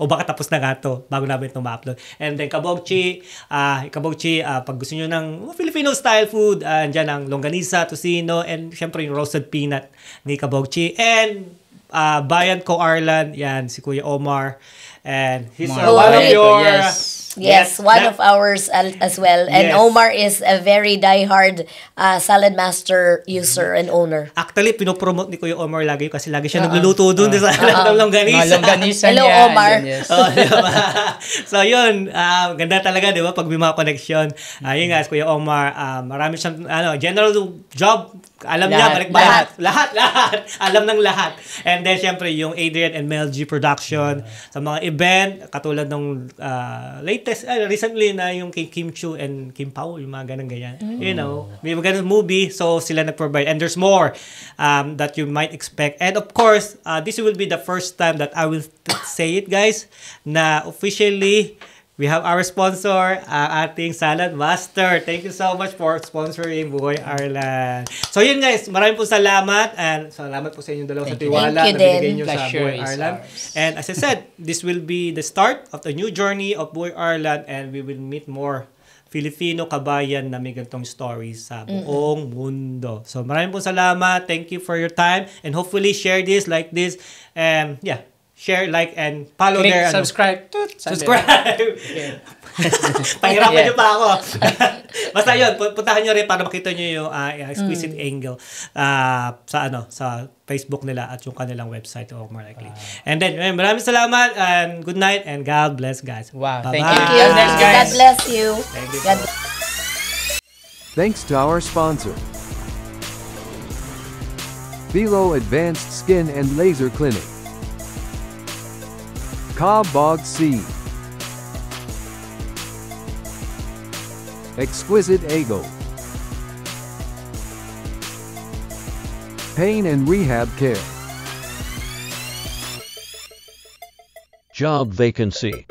O baka tapos na nga to, bago namin ito ma-upload. And then Kabogchi, pag gusto nyo ng Filipino-style food, andyan ang longganisa, tocino, and syempre yung roasted peanut ni Kabogchi. And Bayan Ko Arlan, yan, si Kuya Omar. And he's one of your... Yes, one of ours as well. And Yes. Omar is a very diehard Salad Master user and owner. Actually, pinopromote ni Kuya Omar lagi kasi lagi siya nagluluto doon sa ng longganisa. Mga longganisa Hello, niya. Omar. Yes. Diba? So, yun. Ganda talaga, di ba? Pag may mga connection. Yun nga, Kuya Omar, marami siyang general job. Alam niya, Lahat. Lahat. Alam ng lahat. And then, syempre, yung Adrian and Mel G production sa mga event, katulad nung recently na yung kay Kim Chu and Kim Pao, yung mga ganun-ganyan. You know, may mga ganun movie, so sila nag-provide. And there's more that you might expect. And of course, this will be the first time that I will say it, guys, na officially, we have our sponsor, ating Salad Master. Thank you so much for sponsoring Buhay Ireland. So yun guys, maraming po salamat and salamat po sa inyong dalawa sa tiwala Thank you na binigay din. nyo sa Pleasure Buhay is Ireland. ours. And as I said, this will be the start of the new journey of Buhay Ireland and we will meet more Filipino kabayan na may ganitong stories sa buong mundo. So maraming po salamat. Thank you for your time and hopefully share this, like this, and share, like, and follow Click there. subscribe. Subscribe! Yeah. Pahirapan Yeah. nyo pa ako. Basta yun, puntahan nyo rin para makita nyo yung exquisite angle sa Facebook nila at yung kanilang website or more likely. And then, maraming salamat and good night and God bless, guys. Wow, Bye-bye. thank you. Thank you. God bless, guys. God bless you. Thank you. God Thanks to our sponsor, Philo Advanced Skin and Laser Clinic, Cobb Bog Seed, Exquisite Ego, Pain and Rehab Care, Job vacancy.